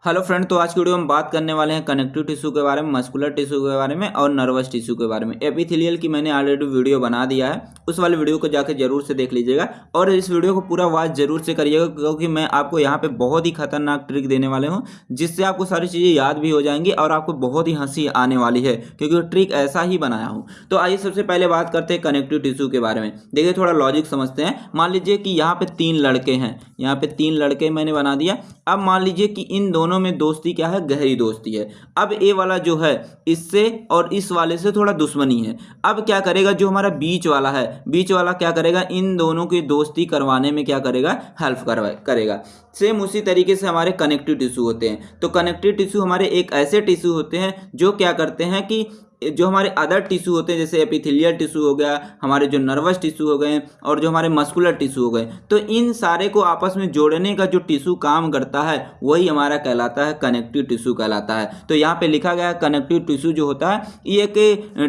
Hello friend, तो आज की वीडियो में बात करने वाले हैं कनेक्टिव टिश्यू के बारे में, मस्कुलर टिश्यू के बारे में और नर्वस टिश्यू के बारे में। एपिथेलियल की मैंने ऑलरेडी वीडियो बना दिया है, उस वाले वीडियो को जाकर जरूर से देख लीजिएगा और इस वीडियो को पूरा वॉच जरूर से करिएगा, क्योंकि मैं आपको यहाँ पे बहुत ही खतरनाक ट्रिक देने वाले हूँ जिससे आपको सारी चीज़ें याद भी हो जाएंगी और आपको बहुत ही हंसी आने वाली है, क्योंकि ट्रिक ऐसा ही बनाया हूँ। तो आइए सबसे पहले बात करते हैं कनेक्टिव टिश्यू के बारे में। देखिए, थोड़ा लॉजिक समझते हैं। मान लीजिए कि यहाँ पे 3 लड़के हैं, यहाँ पे 3 लड़के मैंने बना दिया। अब मान लीजिए कि इन दोनों में दोस्ती क्या है, गहरी दोस्ती है। अब ए वाला जो है इससे और इस वाले से थोड़ा दुश्मनी है। अब क्या करेगा, जो हमारा बीच वाला है, बीच वाला क्या करेगा, इन दोनों की दोस्ती करवाने में क्या करेगा, हेल्प करेगा। सेम उसी तरीके से हमारे कनेक्टिव टिश्यू होते हैं। तो कनेक्टिव टिश्यू हमारे एक ऐसे टिश्यू होते हैं जो क्या करते हैं कि जो हमारे अदर टिश्यू होते हैं, जैसे एपिथेलियल टिश्यू हो गया, हमारे जो नर्वस टिश्यू हो गए और जो हमारे मस्कुलर टिश्यू हो गए, तो इन सारे को आपस में जोड़ने का जो टिश्यू काम करता है वही हमारा कहलाता है कनेक्टिव टिश्यू कहलाता है। तो यहाँ पे लिखा गया है कनेक्टिव टिश्यू जो होता है ये एक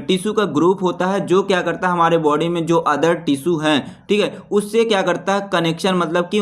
टिश्यू का ग्रुप होता है जो क्या करता है, हमारे बॉडी में जो अदर टिश्यू हैं, ठीक है, उससे क्या करता है, कनेक्शन, मतलब कि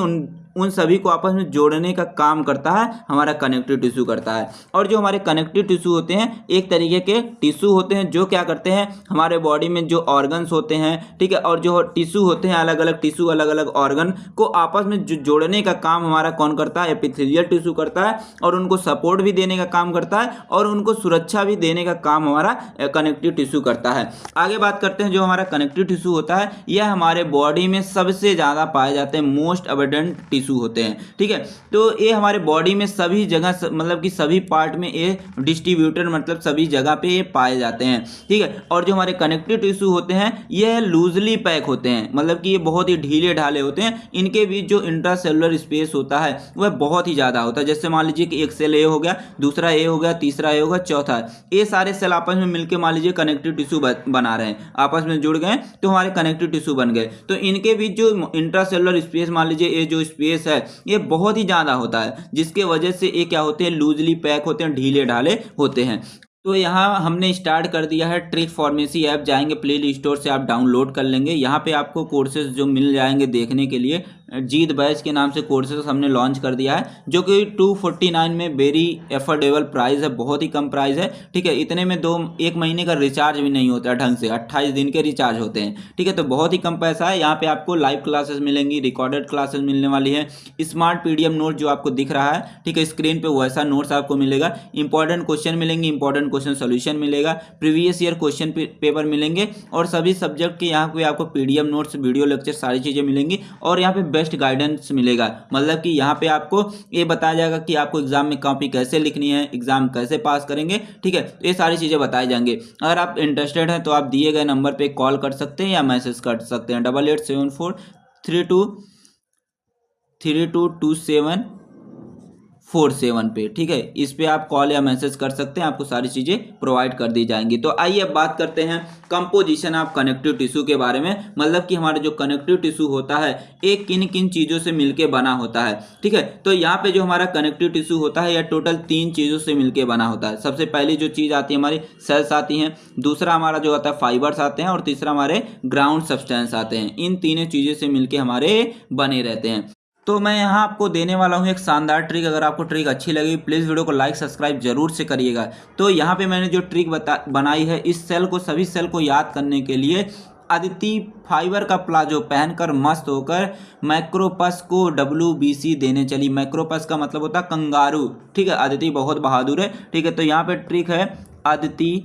उन सभी को आपस में जोड़ने का काम करता है हमारा कनेक्टिव टिश्यू करता है। और जो हमारे कनेक्टिव टिश्यू होते हैं एक तरीके के टिश्यू होते हैं जो क्या करते हैं, हमारे बॉडी में जो ऑर्गन्स होते हैं, ठीक है, और जो टिश्यू होते हैं, अलग अलग टिश्यू, अलग अलग ऑर्गन को आपस में जोड़ने का काम हमारा कौन करता है, एपिथेलियल टिश्यू करता है। और उनको सपोर्ट भी देने का काम करता है और उनको सुरक्षा भी देने का काम हमारा कनेक्टिव टिश्यू करता है। आगे बात करते हैं, जो हमारा कनेक्टिव टिश्यू होता है यह हमारे बॉडी में सबसे ज़्यादा पाए जाते हैं, मोस्ट अबंडेंट टिश्यू होते हैं, ठीक है। तो ये हमारे बॉडी में सभी जगह, मतलब कि सभी पार्ट में ये डिस्ट्रीब्यूटेड, मतलब सभी जगह पे ये पाए जाते हैं, ठीक है। और जो हमारे कनेक्टिव टिश्यू होते हैं ये लूजली पैक होते हैं, मतलब कि ये बहुत ही ढीले ढाले होते हैं। इनके बीच जो इंट्रासेलुलर स्पेस होता है वह बहुत ही ज़्यादा होता है। जैसे मान लीजिए कि एक सेल ए हो गया, दूसरा ए हो गया, तीसरा ए होगा, चौथा ये सारे सेल आपस में मिलकर मान लीजिए कनेक्टिव टिश्यू बना रहे हैं, आपस में जुड़ गए तो हमारे कनेक्टिव टिश्यू बन गए। तो इनके बीच जो इंट्रासेलुलर स्पेस, मान लीजिए ये जो स्पेस है ये बहुत ही ज़्यादा होता है, जिसके वजह से ये क्या होते हैं, लूजली पैक होते हैं, ढीले ढाले होते हैं। तो यहाँ हमने स्टार्ट कर दिया है ट्रिक फार्मेसी ऐप, जाएंगे प्ले स्टोर से आप डाउनलोड कर लेंगे। यहाँ पे आपको कोर्सेज जो मिल जाएंगे देखने के लिए, जीत बैच के नाम से कोर्सेज हमने लॉन्च कर दिया है, जो कि 249 में वेरी एफोर्डेबल प्राइस है, बहुत ही कम प्राइस है, ठीक है। इतने में 1 महीने का रिचार्ज भी नहीं होता है ढंग से, 28 दिन के रिचार्ज होते हैं, ठीक है। तो बहुत ही कम पैसा है। यहाँ पे आपको लाइव क्लासेस मिलेंगी, रिकॉर्डेड क्लासेस मिलने वाली है, स्मार्ट पीडीएफ नोट जो आपको दिख रहा है, ठीक है, स्क्रीन पे वैसा नोट्स आपको मिलेगा, इंपॉर्टेंट क्वेश्चन मिलेंगे, इंपॉर्टेंट क्वेश्चन सोल्यूशन मिलेगा, प्रीवियस ईयर क्वेश्चन पेपर मिलेंगे और सभी सब्जेक्ट के यहाँ पे आपको पीडीएफ नोट्स, वीडियो लेक्चर, सारी चीज़ें मिलेंगी। और यहाँ पे बेस्ट गाइडेंस मिलेगा, मतलब कि यहाँ पे आपको ये बताया जाएगा कि आपको एग्जाम में कॉपी कैसे लिखनी है, एग्जाम कैसे पास करेंगे, ठीक है। तो ये सारी चीज़ें बताई जाएंगे। अगर आप इंटरेस्टेड हैं तो आप दिए गए नंबर पे कॉल कर सकते हैं या मैसेज कर सकते हैं 8874322747 पे, ठीक है। इस पे आप कॉल या मैसेज कर सकते हैं, आपको सारी चीज़ें प्रोवाइड कर दी जाएंगी। तो आइए अब बात करते हैं कंपोजिशन ऑफ कनेक्टिव टिश्यू के बारे में, मतलब कि हमारा जो कनेक्टिव टिश्यू होता है एक किन किन चीज़ों से मिलके बना होता है, ठीक है। तो यहाँ पे जो हमारा कनेक्टिव टिश्यू होता है यह टोटल 3 चीज़ों से मिलके बना होता है। सबसे पहली जो चीज़ आती है हमारी सेल्स आती हैं, दूसरा हमारा जो आता है फाइबर्स आते हैं और तीसरा हमारे ग्राउंड सब्सटेंस आते हैं। इन तीनों चीज़ों से मिलके हमारे बने रहते हैं। तो मैं यहाँ आपको देने वाला हूँ एक शानदार ट्रिक। अगर आपको ट्रिक अच्छी लगी प्लीज़ वीडियो को लाइक सब्सक्राइब जरूर से करिएगा। तो यहाँ पे मैंने जो ट्रिक बनाई है, इस सेल को, सभी सेल को याद करने के लिए अदिति फाइबर का प्लाजो पहनकर मस्त होकर मैक्रोपस को WBC देने चली। मैक्रोपस का मतलब होता है कंगारू, ठीक है। अदिति बहुत बहादुर है, ठीक है। तो यहाँ पे ट्रिक है, अदिति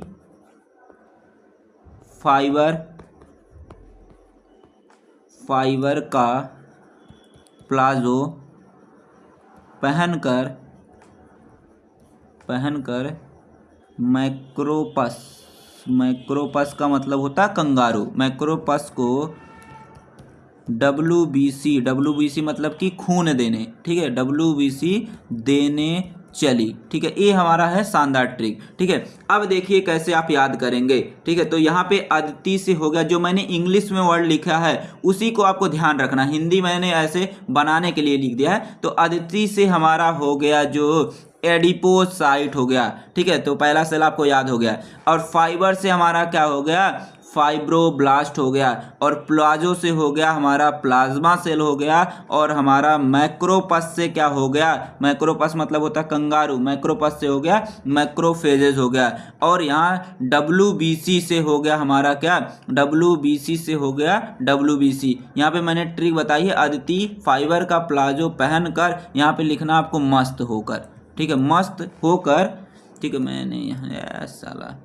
फाइबर का प्लाजो पहनकर मैक्रोपस का मतलब होता है कंगारू, मैक्रोपस को WBC मतलब कि खून देने, ठीक है, WBC देने चली, ठीक है। ये हमारा है शानदार ट्रिक, ठीक है। अब देखिए कैसे आप याद करेंगे, ठीक है। तो यहाँ पे अदिति से हो गया, जो मैंने इंग्लिश में वर्ड लिखा है उसी को आपको ध्यान रखना, हिंदी मैंने ऐसे बनाने के लिए लिख दिया है। तो अदिति से हमारा हो गया जो एडिपोसाइट हो गया, ठीक है। तो पहला सेल आपको याद हो गया। और फाइबर से हमारा क्या हो गया, फाइब्रोब्लास्ट हो गया, और प्लाजो से हो गया हमारा प्लाज्मा सेल हो गया, और हमारा मैक्रोपस से क्या हो गया, मैक्रोपस मतलब होता है कंगारू, मैक्रोपस से हो गया मैक्रोफेजेस हो गया, और यहाँ WBC से हो गया हमारा क्या, WBC से हो गया WBC। यहाँ पे मैंने ट्रिक बताई है, अदिति फाइबर का प्लाजो पहनकर, यहाँ पे लिखना आपको मस्त होकर, ठीक है, मस्त होकर, ठीक है। मैंने यहाँ साला,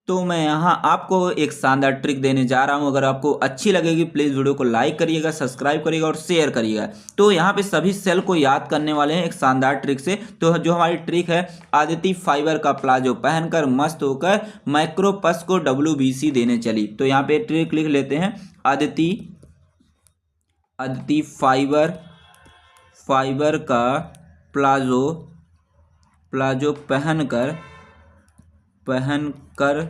तो मैं यहाँ आपको एक शानदार ट्रिक देने जा रहा हूँ। अगर आपको अच्छी लगेगी प्लीज़ वीडियो को लाइक करिएगा, सब्सक्राइब करिएगा और शेयर करिएगा। तो यहाँ पे सभी सेल को याद करने वाले हैं एक शानदार ट्रिक से। तो जो हमारी ट्रिक है, अदिति फाइबर का प्लाजो पहनकर मस्त होकर मैक्रोपस को WBC देने चली। तो यहाँ पे ट्रिक लिख लेते हैं, अदिति फाइबर का प्लाजो पहनकर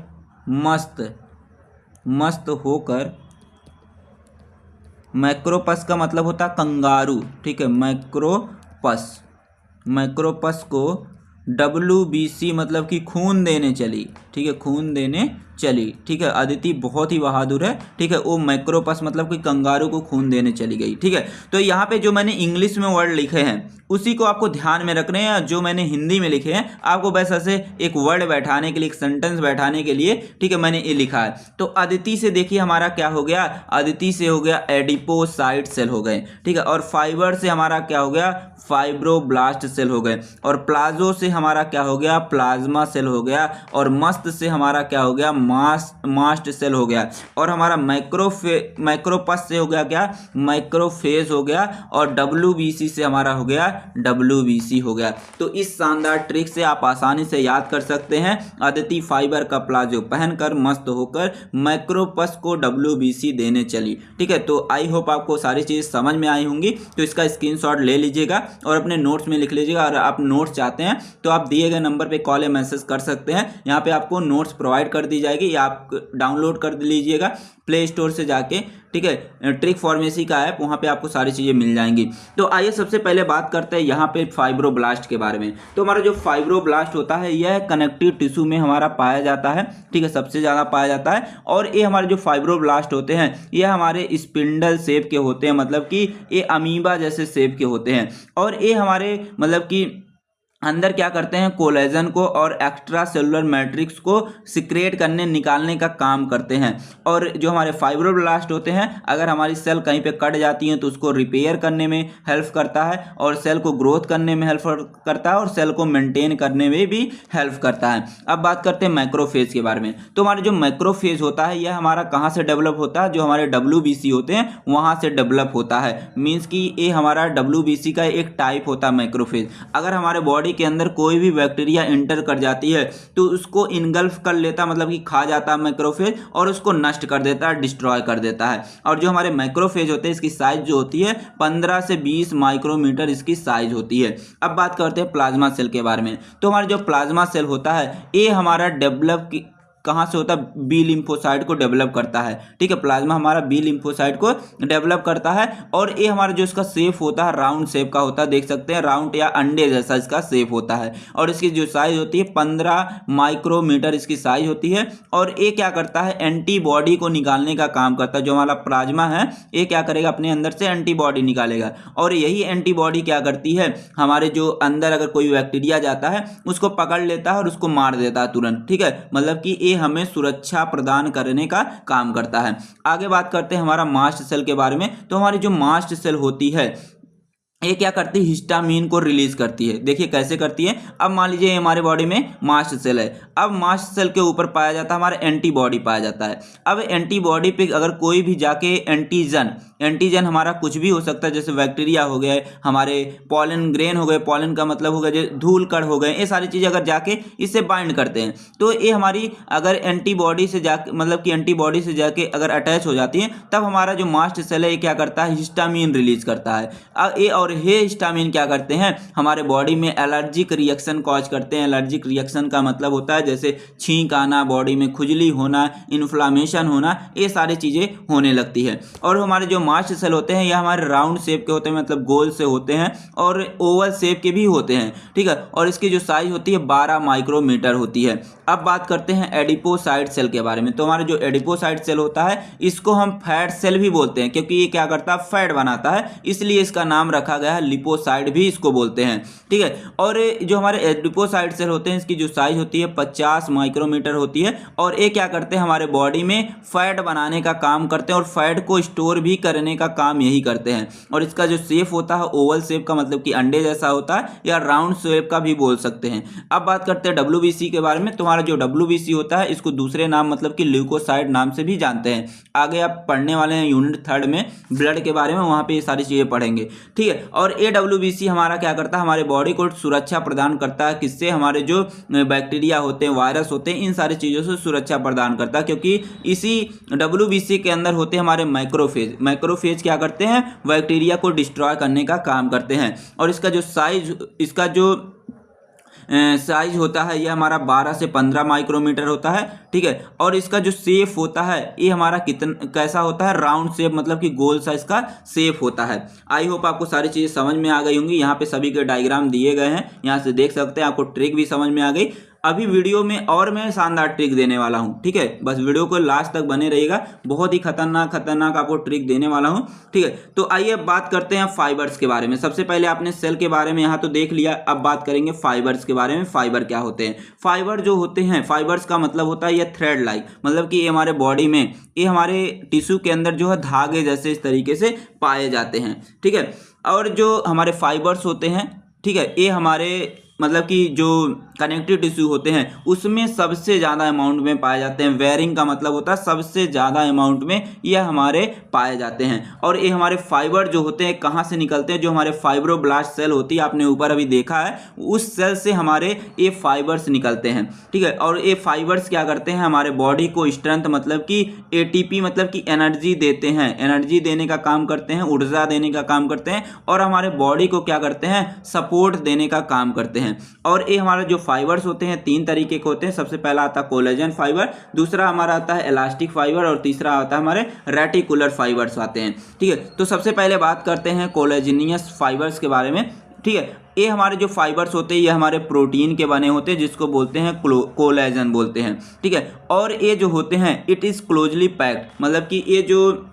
मस्त होकर, मैक्रोपस का मतलब होता है कंगारू, ठीक है, मैक्रोपस को WBC मतलब कि खून देने चली, ठीक है, खून देने चली, ठीक है। अदिति बहुत ही बहादुर है, ठीक है, वो मैक्रोपस मतलब कि कंगारू को खून देने चली गई, ठीक है। तो यहाँ पे जो मैंने इंग्लिश में वर्ड लिखे हैं उसी को आपको ध्यान में रखने हैं, जो मैंने हिंदी में लिखे हैं आपको बस ऐसे एक वर्ड बैठाने के लिए, एक सेंटेंस बैठाने के लिए, ठीक है, मैंने ये लिखा है। तो अदिति से देखिए हमारा क्या हो गया, अदिति से हो गया एडिपोसाइट सेल हो गए, ठीक है, और फाइबर से हमारा क्या हो गया, फाइब्रोब्लास्ट सेल हो गए, और प्लाजो से हमारा क्या हो गया, प्लाज्मा सेल हो गया, और मस्त से हमारा क्या हो गया, मास्ट सेल हो गया, और हमारा मैक्रोपस से हो गया क्या, मैक्रोफेज हो गया, और WBC से हमारा हो गया WBC हो गया। तो इस शानदार ट्रिक से आप आसानी से याद कर सकते हैं, अदिति फाइबर का प्लाजो पहनकर मस्त होकर मैक्रोपस को WBC देने चली, ठीक है। तो आई होप आपको सारी चीज़ समझ में आई होंगी। तो इसका स्क्रीनशॉट ले लीजिएगा और अपने नोट्स में लिख लीजिएगा। और आप नोट्स चाहते हैं तो आप दिए गए नंबर पे कॉल या मैसेज कर सकते हैं, यहाँ पे आपको नोट्स प्रोवाइड कर दी जाएगी, या आप डाउनलोड कर लीजिएगा प्ले स्टोर से जाके, ठीक है। ट्रिक फार्मेसी का ऐप, वहाँ पे आपको सारी चीज़ें मिल जाएंगी। तो आइए सबसे पहले बात करते हैं यहाँ पे फाइब्रोब्लास्ट के बारे में। तो हमारा जो फाइब्रोब्लास्ट होता है यह कनेक्टिव टिश्यू में हमारा पाया जाता है, ठीक है, सबसे ज़्यादा पाया जाता है। और ये हमारे जो फाइब्रोब्लास्ट होते हैं ये हमारे स्पिंडल शेप के होते हैं, मतलब कि ये अमीबा जैसे शेप के होते हैं, और ये हमारे मतलब कि अंदर क्या करते हैं, कोलेजन को और एक्स्ट्रा सेलुलर मैट्रिक्स को सिक्रेट करने, निकालने का काम करते हैं। और जो हमारे फाइब्रोब्लास्ट होते हैं, अगर हमारी सेल कहीं पे कट जाती हैं तो उसको रिपेयर करने में हेल्प करता है, और सेल को ग्रोथ करने में हेल्प करता है, और सेल को मेंटेन करने में भी हेल्प करता है। अब बात करते हैं मैक्रोफेज के बारे में। तो हमारे जो मैक्रोफेज होता है यह हमारा कहाँ से डेवलप होता है, जो हमारे WBC होते हैं वहाँ से डेवलप होता है। मीन्स कि ये हमारा WBC का एक टाइप होता है मैक्रोफेज। अगर हमारे बॉडी के अंदर कोई भी बैक्टीरिया इंटर कर जाती है तो उसको इनगल्फ कर लेता, मतलब कि खा जाता है मैक्रोफेज, और उसको नष्ट कर देता है, डिस्ट्रॉय कर देता है। और जो हमारे मैक्रोफेज होते हैं इसकी साइज जो होती है 15 से 20 माइक्रोमीटर इसकी साइज होती है। अब बात करते हैं प्लाज्मा सेल के बारे में। तो हमारा जो प्लाज्मा सेल होता है ये हमारा डेवलप कहाँ से होता है, बी लिम्फोसाइट को डेवलप करता है, ठीक है। प्लाज्मा हमारा बी लिम्फोसाइट को डेवलप करता है, और ये हमारा जो इसका शेप होता है राउंड शेप का होता है, देख सकते हैं राउंड या अंडे जैसा इसका शेप होता है। और इसकी जो साइज होती है 15 माइक्रोमीटर इसकी साइज होती है। और ये क्या करता है, एंटीबॉडी को निकालने का काम करता है। जो हमारा प्लाज्मा है ये क्या करेगा, अपने अंदर से एंटीबॉडी निकालेगा, और यही एंटीबॉडी क्या करती है, हमारे जो अंदर अगर कोई बैक्टीरिया जाता है उसको पकड़ लेता है और उसको मार देता है तुरंत, ठीक है। मतलब कि हमें सुरक्षा प्रदान करने का काम करता है। आगे बात करते हैं हमारा मास्ट सेल के बारे में। तो हमारी जो मास्ट सेल होती है ये क्या करती है, हिस्टामिन को रिलीज करती है। देखिए कैसे करती है। अब मान लीजिए हमारे बॉडी में मास्ट सेल है, अब मास्ट सेल के ऊपर पाया जाता है हमारा एंटीबॉडी पाया जाता है। अब एंटीबॉडी पे अगर कोई भी जाके एंटीजन हमारा कुछ भी हो सकता है, जैसे बैक्टीरिया हो गए, हमारे पॉलन ग्रेन हो गए, पॉलन का मतलब हो गया जो धूल कण हो गए, ये सारी चीज़ें अगर जाके इससे बाइंड करते हैं तो ये हमारी अगर एंटीबॉडी से जाके मतलब कि एंटीबॉडी से जाके अगर अटैच हो जाती है तब हमारा जो मास्ट सेल है ये क्या करता है, हिस्टामिन रिलीज करता है। ये और और ये हिस्टामिन क्या करते हैं, हमारे बॉडी में एलर्जिक रिएक्शन कॉज करते हैं। एलर्जिक रिएक्शन का मतलब होता है जैसे छींक आना, बॉडी में खुजली होना, इन्फ्लामेशन होना, ये सारी चीज़ें होने लगती है। और हमारे जो मास्ट सेल होते हैं यह हमारे राउंड शेप के होते हैं, मतलब गोल से होते हैं, और ओवल शेप के भी होते हैं, ठीक है। और इसकी जो साइज होती है 12 माइक्रोमीटर होती है। अब बात करते हैं एडिपोसाइट सेल के बारे में। तो हमारे जो एडिपोसाइट सेल होता है इसको हम फैट सेल भी बोलते हैं, क्योंकि ये क्या करता है, फैट बनाता है, इसलिए इसका नाम रखा गया है, लिपोसाइट भी इसको बोलते हैं, ठीक है। और जो हमारे एडिपोसाइट सेल होते हैं इसकी जो साइज होती है 50 माइक्रोमीटर होती है, और ये क्या करते हैं, हमारे बॉडी में फैट बनाने का काम करते हैं और फैट को स्टोर भी करने का काम यही करते हैं। और इसका जो शेप होता है ओवल शेप का, मतलब कि अंडे जैसा होता है, या राउंड शेप का भी बोल सकते हैं। अब बात करते हैं WBC के बारे में। तुम्हारा जो WBC होता है इसको दूसरे नाम मतलब कि ल्यूकोसाइट नाम से भी जानते हैं। आगे आप पढ़ने वाले हैं यूनिट 3 में ब्लड के बारे में, वहाँ पे ये सारी चीज़ें पढ़ेंगे, ठीक है। और WBC हमारा क्या करता है, हमारे बॉडी को सुरक्षा प्रदान करता है। किससे, हमारे जो बैक्टीरिया होते हैं, वायरस होते हैं, इन सारी चीज़ों से सुरक्षा प्रदान करता है, क्योंकि इसी WBC के अंदर होते हैं हमारे मैक्रोफेज। मैक्रोफेज क्या करते हैं, बैक्टीरिया को डिस्ट्रॉय करने का काम करते हैं। और इसका जो साइज होता है ये हमारा 12 से 15 माइक्रोमीटर होता है, ठीक है। और इसका जो शेप होता है ये हमारा कैसा होता है, राउंड शेप, मतलब कि गोल सा इसका शेप होता है। आई होप आपको सारी चीज़ें समझ में आ गई होंगी। यहाँ पे सभी के डायग्राम दिए गए हैं, यहाँ से देख सकते हैं, आपको ट्रिक भी समझ में आ गई। अभी वीडियो में और मैं शानदार ट्रिक देने वाला हूँ, ठीक है। बस वीडियो को लास्ट तक बने रहिएगा, बहुत ही खतरनाक आपको ट्रिक देने वाला हूँ, ठीक है। तो आइए बात करते हैं फाइबर्स के बारे में। सबसे पहले आपने सेल के बारे में यहाँ तो देख लिया, अब बात करेंगे फाइबर्स के बारे में। फाइबर क्या होते हैं, फाइबर जो होते हैं, फाइबर्स का मतलब होता है ये थ्रेड लाइक, मतलब कि ये हमारे बॉडी में, ये हमारे टिश्यू के अंदर जो है धागे जैसे इस तरीके से पाए जाते हैं, ठीक है। और जो हमारे फाइबर्स होते हैं, ठीक है, ये हमारे मतलब कि जो कनेक्टिव टिश्यू होते हैं उसमें सबसे ज़्यादा अमाउंट में पाए जाते हैं। वेयरिंग का मतलब होता है सबसे ज़्यादा अमाउंट में यह हमारे पाए जाते हैं। और ये हमारे फाइबर जो होते हैं कहाँ से निकलते हैं, जो हमारे फाइब्रोब्लास्ट सेल होती है, आपने ऊपर अभी देखा है, उस सेल से हमारे ये फाइबर्स निकलते हैं, ठीक है। और ये फाइबर्स क्या करते हैं, हमारे बॉडी को स्ट्रेंथ मतलब कि ATP मतलब कि एनर्जी देते हैं, एनर्जी देने का काम करते हैं, ऊर्जा देने का काम करते हैं, और हमारे बॉडी को क्या करते हैं, सपोर्ट देने का काम करते हैं। और ये हमारे जो फाइबर्स होते हैं 3 तरीके के होते हैं। सबसे पहला आता है कोलेजन फाइबर, दूसरा हमारा आता है इलास्टिक फाइबर, और तीसरा आता है हमारे रेटिकुलर फाइबर्स आते हैं, ठीक है। तो सबसे पहले बात करते हैं कोलेजिनियस फाइबर्स के बारे में, ठीक है। ये हमारे जो फाइबर्स होते हैं ये हमारे प्रोटीन के बने होते हैं, जिसको बोलते हैं कोलेजन बोलते हैं, ठीक है। और ये जो होते हैं इट इज़ क्लोजली पैक्ड, मतलब कि ये जो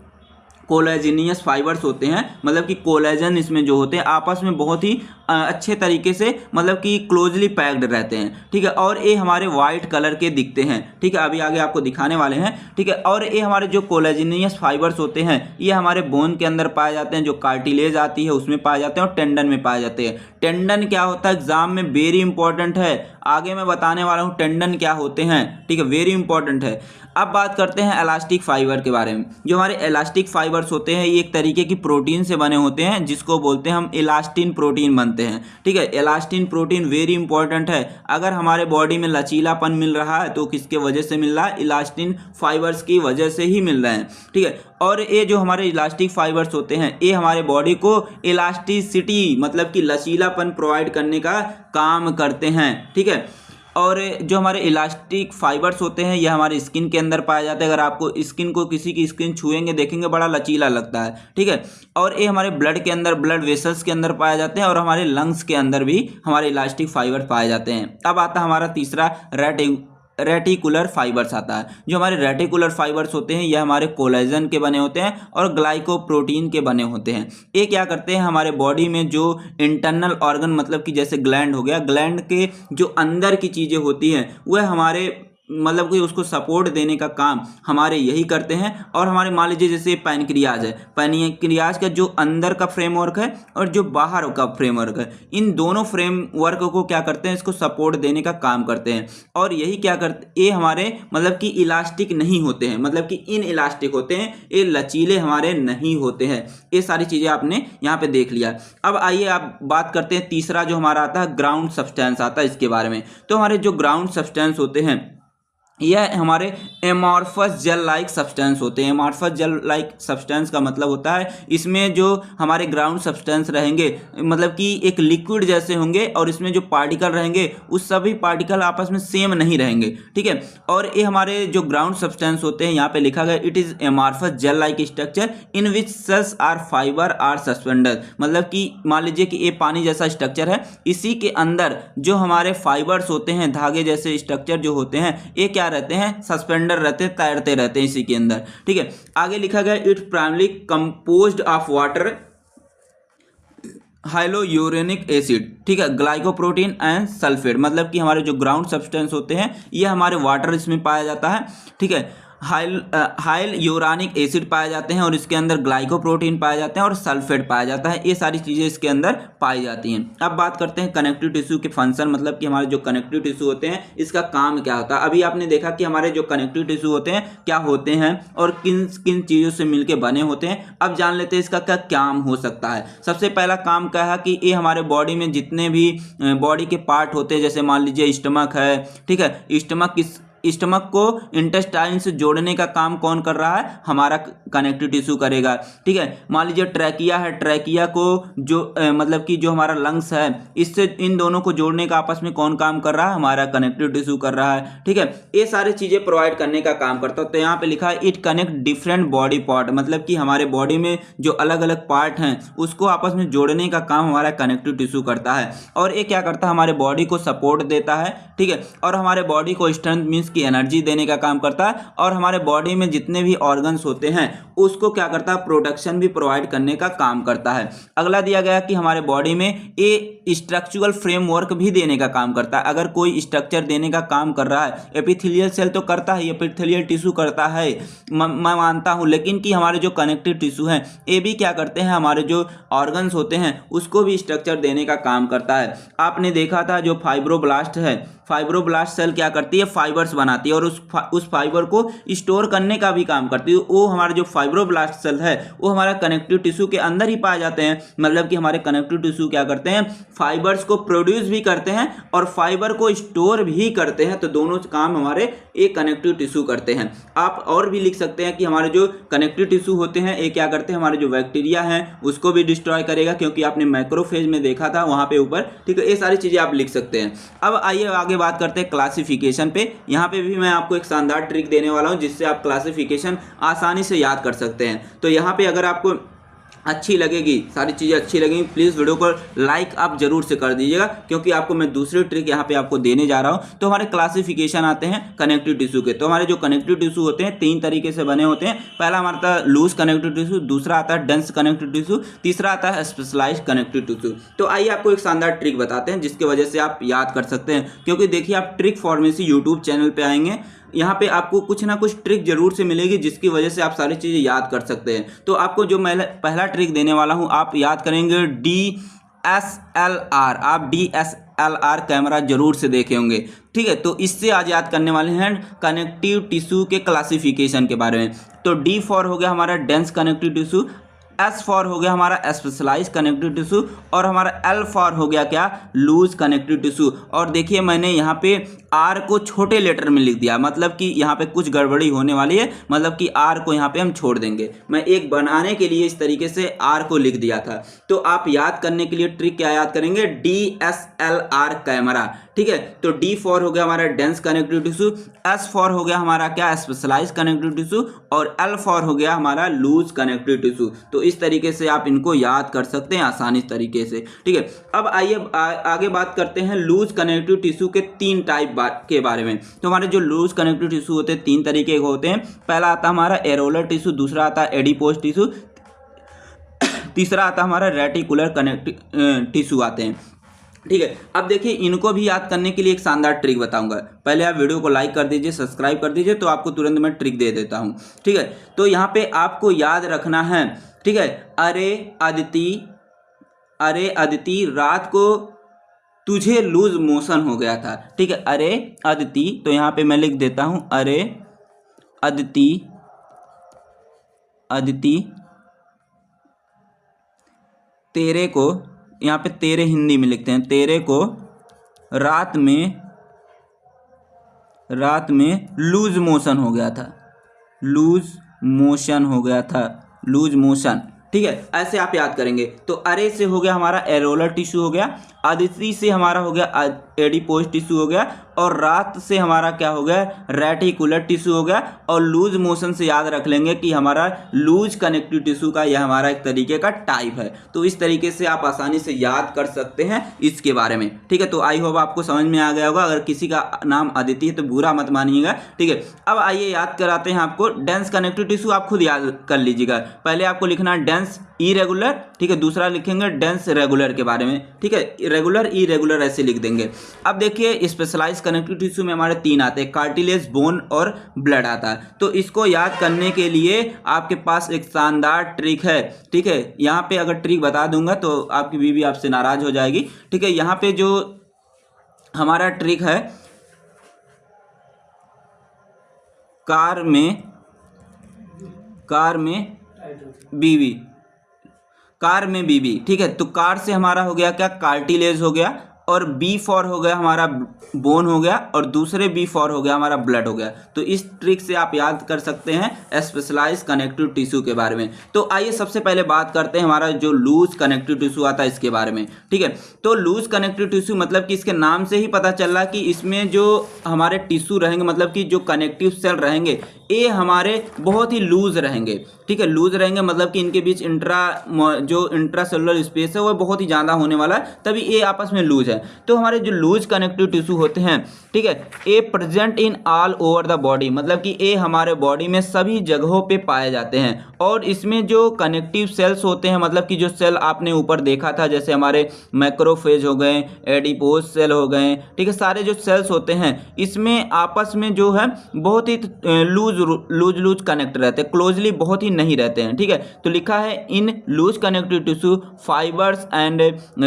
कोलेजिनियस फाइबर्स होते हैं, मतलब कि कोलेजन इसमें जो होते हैं आपस में बहुत ही अच्छे तरीके से मतलब कि क्लोजली पैक्ड रहते हैं, ठीक है। और ये हमारे वाइट कलर के दिखते हैं, ठीक है, अभी आगे आपको दिखाने वाले हैं, ठीक है। और ये हमारे जो कोलेजिनियस फाइबर्स होते हैं ये हमारे बोन के अंदर पाए जाते हैं, जो कार्टिलेज आती है उसमें पाए जाते हैं, और टेंडन में पाए जाते हैं। टेंडन क्या होता है, एग्जाम में वेरी इंपॉर्टेंट है, आगे मैं बताने वाला हूँ टेंडन क्या होते हैं, ठीक है, वेरी इंपॉर्टेंट है। अब बात करते हैं इलास्टिक फाइबर के बारे में। जो हमारे इलास्टिक फाइबर्स होते हैं ये एक तरीके की प्रोटीन से बने होते हैं, जिसको बोलते हैं हम इलास्टिन प्रोटीन बनते हैं, ठीक है। इलास्टिन प्रोटीन वेरी इंपॉर्टेंट है। अगर हमारे बॉडी में लचीलापन मिल रहा है तो किसके वजह से मिल रहा है, इलास्टिन फाइबर्स की वजह से ही मिल रहे हैं, ठीक है। और ये जो हमारे इलास्टिक फाइबर्स होते हैं ये हमारे बॉडी को इलास्टिसिटी मतलब कि लचीलापन प्रोवाइड करने का काम करते हैं, ठीक है। और जो हमारे इलास्टिक फाइबर्स होते हैं ये हमारे स्किन के अंदर पाए जाते हैं। अगर आपको स्किन को किसी की स्किन छुएंगे देखेंगे बड़ा लचीला लगता है, ठीक है। और ये हमारे ब्लड के अंदर, ब्लड वेसल्स के अंदर पाए जाते हैं, और हमारे लंग्स के अंदर भी हमारे इलास्टिक फाइबर पाए जाते हैं। अब आता है हमारा तीसरा रेटिकुलर फाइबर्स आता है। जो हमारे रेटिकुलर फाइबर्स होते हैं ये हमारे कोलेजन के बने होते हैं और ग्लाइकोप्रोटीन के बने होते हैं। ये क्या करते हैं, हमारे बॉडी में जो इंटरनल ऑर्गन मतलब कि जैसे ग्लैंड हो गया, ग्लैंड के जो अंदर की चीज़ें होती हैं वह हमारे मतलब कि उसको सपोर्ट देने का काम हमारे यही करते हैं। और हमारे मान लीजिए जैसे पैनक्रियाज है, पैनक्रियाज का जो अंदर का फ्रेमवर्क है और जो बाहर का फ्रेमवर्क है, इन दोनों फ्रेमवर्क को क्या करते हैं, इसको सपोर्ट देने का काम करते हैं। और यही क्या करते, ये हमारे मतलब कि इलास्टिक नहीं होते हैं, मतलब कि इन इलास्टिक होते हैं, ये लचीले हमारे नहीं होते हैं। ये सारी चीज़ें आपने यहाँ पे देख लिया। अब आइए आप बात करते हैं तीसरा जो हमारा आता है ग्राउंड सब्सटेंस आता है, इसके बारे में। तो हमारे जो ग्राउंड सब्सटेंस होते हैं यह हमारे एमॉर्फस जेल लाइक सब्सटेंस होते हैं। एमॉर्फस जेल लाइक सब्सटेंस का मतलब होता है इसमें जो हमारे ग्राउंड सब्सटेंस रहेंगे मतलब कि एक लिक्विड जैसे होंगे और इसमें जो पार्टिकल रहेंगे उस सभी पार्टिकल आपस में सेम नहीं रहेंगे, ठीक है। और ये हमारे जो ग्राउंड सब्सटेंस होते हैं यहाँ पे लिखा गया it is amorphous gel like structure in which cells are fiber are suspended, मतलब कि मान लीजिए कि ये पानी जैसा स्ट्रक्चर है, इसी के अंदर जो हमारे फाइबर्स होते हैं, धागे जैसे स्ट्रक्चर जो होते हैं, ये क्या रहते हैं, सस्पेंडर रहते हैं, तैरते रहते हैं इसी के अंदर, ठीक है। आगे लिखा गया it primary composed of water hyaluronic acid, ठीक है, ग्लाइकोप्रोटीन एंड सल्फेट, मतलब कि हमारे जो ग्राउंड सब्सटेंस होते हैं ये हमारे वाटर इसमें पाया जाता है, ठीक है। हाइल यूरानिक एसिड पाए जाते हैं और इसके अंदर ग्लाइकोप्रोटीन पाए जाते हैं और सल्फेट पाया जाता है, ये सारी चीज़ें इसके अंदर पाई जाती हैं। अब बात करते हैं कनेक्टिव टिश्यू के फंक्शन, मतलब कि हमारे जो कनेक्टिव टिश्यू होते हैं इसका काम क्या होता है। अभी आपने देखा कि हमारे जो कनेक्टिव टिश्यू होते हैं क्या होते हैं और किन किन चीज़ों से मिलकर बने होते हैं। अब जान लेते हैं इसका क्या काम हो सकता है। सबसे पहला काम क्या है कि ये हमारे बॉडी में जितने भी बॉडी के पार्ट होते हैं, जैसे मान लीजिए स्टमक है, ठीक है, स्टमक को इंटेस्टाइन से जोड़ने का काम कौन कर रहा है, हमारा कनेक्टिव टिश्यू करेगा, ठीक है। मान लीजिए ट्रैकिया है, ट्रैकिया को जो मतलब कि जो हमारा लंग्स है इससे इन दोनों को जोड़ने का आपस में कौन काम कर रहा है, हमारा कनेक्टिव टिश्यू कर रहा है, ठीक है। ये सारी चीजें प्रोवाइड करने का काम करता है। तो यहाँ पे लिखा है it connect different body part, मतलब कि हमारे बॉडी में जो अलग अलग पार्ट हैं उसको आपस में जोड़ने का काम हमारा कनेक्टिव टिश्यू करता है। और ये क्या करता है, हमारे बॉडी को सपोर्ट देता है, ठीक है, और हमारे बॉडी को स्ट्रेंथ मींस की एनर्जी देने का काम करता है। और हमारे बॉडी में जितने भी ऑर्गन्स होते हैं उसको क्या करता है, प्रोटेक्शन भी प्रोवाइड करने का काम करता है। अगला दिया गया कि हमारे बॉडी में ये स्ट्रक्चरल फ्रेमवर्क भी देने का काम करता है। अगर कोई स्ट्रक्चर देने का काम कर रहा है, एपिथेलियल सेल तो करता है, एपिथेलियल टिश्यू करता है, मैं मानता हूं, लेकिन कि हमारे जो कनेक्टिव टिश्यू हैं ये भी क्या करते हैं, हमारे जो ऑर्गन्स होते हैं उसको भी स्ट्रक्चर देने का काम करता है। आपने देखा था जो फाइब्रोब्लास्ट है, फाइब्रोब्लास्ट सेल क्या करती है, फाइबर्स बनाती है और उस फाइबर को स्टोर करने का भी काम करती है। वो हमारा जो फाइब्रोब्लास्ट सेल है वो हमारा कनेक्टिव टिश्यू के अंदर ही पाए जाते हैं, मतलब कि हमारे कनेक्टिव टिश्यू क्या करते हैं, फाइबर्स को प्रोड्यूस भी करते हैं और फाइबर को स्टोर भी करते हैं। तो दोनों काम हमारे एक कनेक्टिव टिश्यू करते हैं। आप और भी लिख सकते हैं कि हमारे जो कनेक्टिव टिश्यू होते हैं ये क्या करते हैं, हमारे जो बैक्टीरिया हैं उसको भी डिस्ट्रॉय करेगा, क्योंकि आपने मैक्रोफेज में देखा था वहां पे ऊपर, ठीक है। ये सारी चीजें आप लिख सकते हैं। अब आइए आगे बात करते हैं क्लासिफिकेशन पे। यहाँ पे भी मैं आपको एक शानदार ट्रिक देने वाला हूँ जिससे आप क्लासिफिकेशन आसानी से याद कर सकते हैं। तो यहाँ पे अगर आपको अच्छी लगेगी, सारी चीज़ें अच्छी लगेंगी, प्लीज़ वीडियो को लाइक आप जरूर से कर दीजिएगा, क्योंकि आपको मैं दूसरी ट्रिक यहाँ पे आपको देने जा रहा हूँ। तो हमारे क्लासिफिकेशन आते हैं कनेक्टिव टिश्यू के। तो हमारे जो कनेक्टिव टिश्यू होते हैं तीन तरीके से बने होते हैं। पहला हमारा आता है लूज कनेक्टिव टिश्यू, दूसरा आता है डेंस कनेक्टिव टिश्यू, तीसरा आता है स्पेशलाइज्ड कनेक्टिव टिश्यू। तो आइए आपको एक शानदार ट्रिक बताते हैं जिसकी वजह से आप याद कर सकते हैं, क्योंकि देखिए आप ट्रिक फॉर्मेसी यूट्यूब चैनल पर आएंगे, यहाँ पे आपको कुछ ना कुछ ट्रिक जरूर से मिलेगी जिसकी वजह से आप सारी चीज़ें याद कर सकते हैं। तो आपको जो मैं पहला ट्रिक देने वाला हूँ आप याद करेंगे DSLR। आप DSLR कैमरा जरूर से देखे होंगे, ठीक है। तो इससे आज याद करने वाले हैं कनेक्टिव टिश्यू के क्लासिफिकेशन के बारे में। तो D फॉर हो गया हमारा dense connective tissue, S for हो गया हमारा स्पेशलाइज्ड कनेक्टिव टिश्यू और हमारा L फॉर हो गया क्या, लूज कनेक्टिव टिश्यू। और देखिए मैंने यहाँ पे R को छोटे लेटर में लिख दिया, मतलब कि यहाँ पे कुछ गड़बड़ी होने वाली है, मतलब कि R को यहाँ पे हम छोड़ देंगे। मैं एक बनाने के लिए इस तरीके से R को लिख दिया था। तो आप याद करने के लिए ट्रिक क्या याद करेंगे, DSLR कैमरा, ठीक है। तो D फॉर हो गया हमारा dense connective tissue, S for हो गया हमारा क्या, स्पेशलाइज्ड कनेक्टिव टिश्यू और L फॉर हो गया हमारा लूज कनेक्टिव टिश्यू। तो इस तरीके से आप इनको याद कर सकते हैं आसानी तरीके से, ठीक है। अब आइए आगे बात करते हैं लूज कनेक्टिव टिश्यू के तीन टाइप के बारे में। तो हमारे जो लूज कनेक्टिव टिश्यू होते हैं तीन तरीके के होते हैं। पहला आता है हमारा एरोलर टिश्यू, दूसरा आता है एडिपोज टिश्यू, तीसरा आता है हमारा रेटिकुलर कनेक्टिव टिश्यू आते हैं, ठीक है। अब देखिए इनको भी याद करने के लिए एक शानदार ट्रिक बताऊंगा। पहले आप वीडियो को लाइक कर दीजिए, सब्सक्राइब कर दीजिए, तो आपको तुरंत मैं ट्रिक दे देता हूं, ठीक है। तो यहाँ पे आपको याद रखना है, ठीक है, अरे अदिति रात को तुझे लूज मोशन हो गया था, ठीक है। अरे अदिति, तो यहाँ पे मैं लिख देता हूं अरे अदिति तेरे को, यहाँ पे तेरे हिंदी में लिखते हैं, तेरे को रात में रात में लूज मोशन हो गया था, लूज मोशन हो गया था, लूज मोशन, ठीक है, ऐसे आप याद करेंगे। तो अरे से हो गया हमारा एरोलर टिश्यू हो गया, अदिति से हमारा हो गया एडिपोज टिश्यू हो गया, और रात से हमारा क्या हो गया, रेटिकुलर टिश्यू हो गया, और लूज मोशन से याद रख लेंगे कि हमारा लूज कनेक्टिव टिश्यू का यह हमारा एक तरीके का टाइप है। तो इस तरीके से आप आसानी से याद कर सकते हैं इसके बारे में, ठीक है। तो आई होप आपको समझ में आ गया होगा। अगर किसी का नाम अदिति है तो बुरा मत मानिएगा, ठीक है। अब आइए याद कराते हैं आपको डेंस कनेक्टिव टिश्यू, आप खुद याद कर लीजिएगा। पहले आपको लिखना है डेंस इरेगुलर, ठीक है, दूसरा लिखेंगे डेंस रेगुलर के बारे में, ठीक है, रेगुलर इरेगुलर ऐसे लिख देंगे। अब देखिए स्पेशलाइज्ड कनेक्टिव टिश्यू में हमारे 3 आते हैं, कार्टिलेज, बोन और ब्लड आता है। तो इसको याद करने के लिए आपके पास एक शानदार ट्रिक है, ठीक है। यहाँ पे अगर ट्रिक बता दूंगा तो आपकी बीवी आपसे नाराज हो जाएगी, ठीक है। यहाँ पे जो हमारा ट्रिक है, कार में बीवी, ठीक है। तो कार से हमारा हो गया क्या, कार्टिलेज हो गया, और बी फॉर हो गया हमारा बोन हो गया, और दूसरे बी फॉर हो गया हमारा ब्लड हो गया। तो इस ट्रिक से आप याद कर सकते हैं स्पेशलाइज्ड कनेक्टिव टिश्यू के बारे में। तो आइए सबसे पहले बात करते हैं हमारा जो लूज कनेक्टिव टिश्यू आता है इसके बारे में, ठीक है। तो लूज कनेक्टिव टिश्यू मतलब कि इसके नाम से ही पता चल रहा है कि इसमें जो हमारे टिश्यू रहेंगे, मतलब कि जो कनेक्टिव सेल रहेंगे ये हमारे बहुत ही लूज रहेंगे, ठीक है। लूज रहेंगे मतलब कि इनके बीच जो इंट्रासेलुलर स्पेस है वो बहुत ही ज़्यादा होने वाला है, तभी ये आपस में लूज है। तो हमारे जो लूज कनेक्टिव टिश्यू होते हैं, ठीक है, ये present in all over the body, मतलब कि ये हमारे बॉडी में सभी जगहों पे पाए जाते हैं। और इसमें जो कनेक्टिव सेल्स होते हैं, मतलब कि जो सेल आपने ऊपर देखा था, जैसे हमारे मैक्रोफेज हो गए, एडिपोज सेल हो गए, ठीक है, सारे जो सेल्स होते हैं इसमें आपस में जो है बहुत ही लूज कनेक्ट रहते हैं, क्लोजली बहुत ही नहीं रहते हैं, ठीक है। तो लिखा है in loose connective tissue fibers and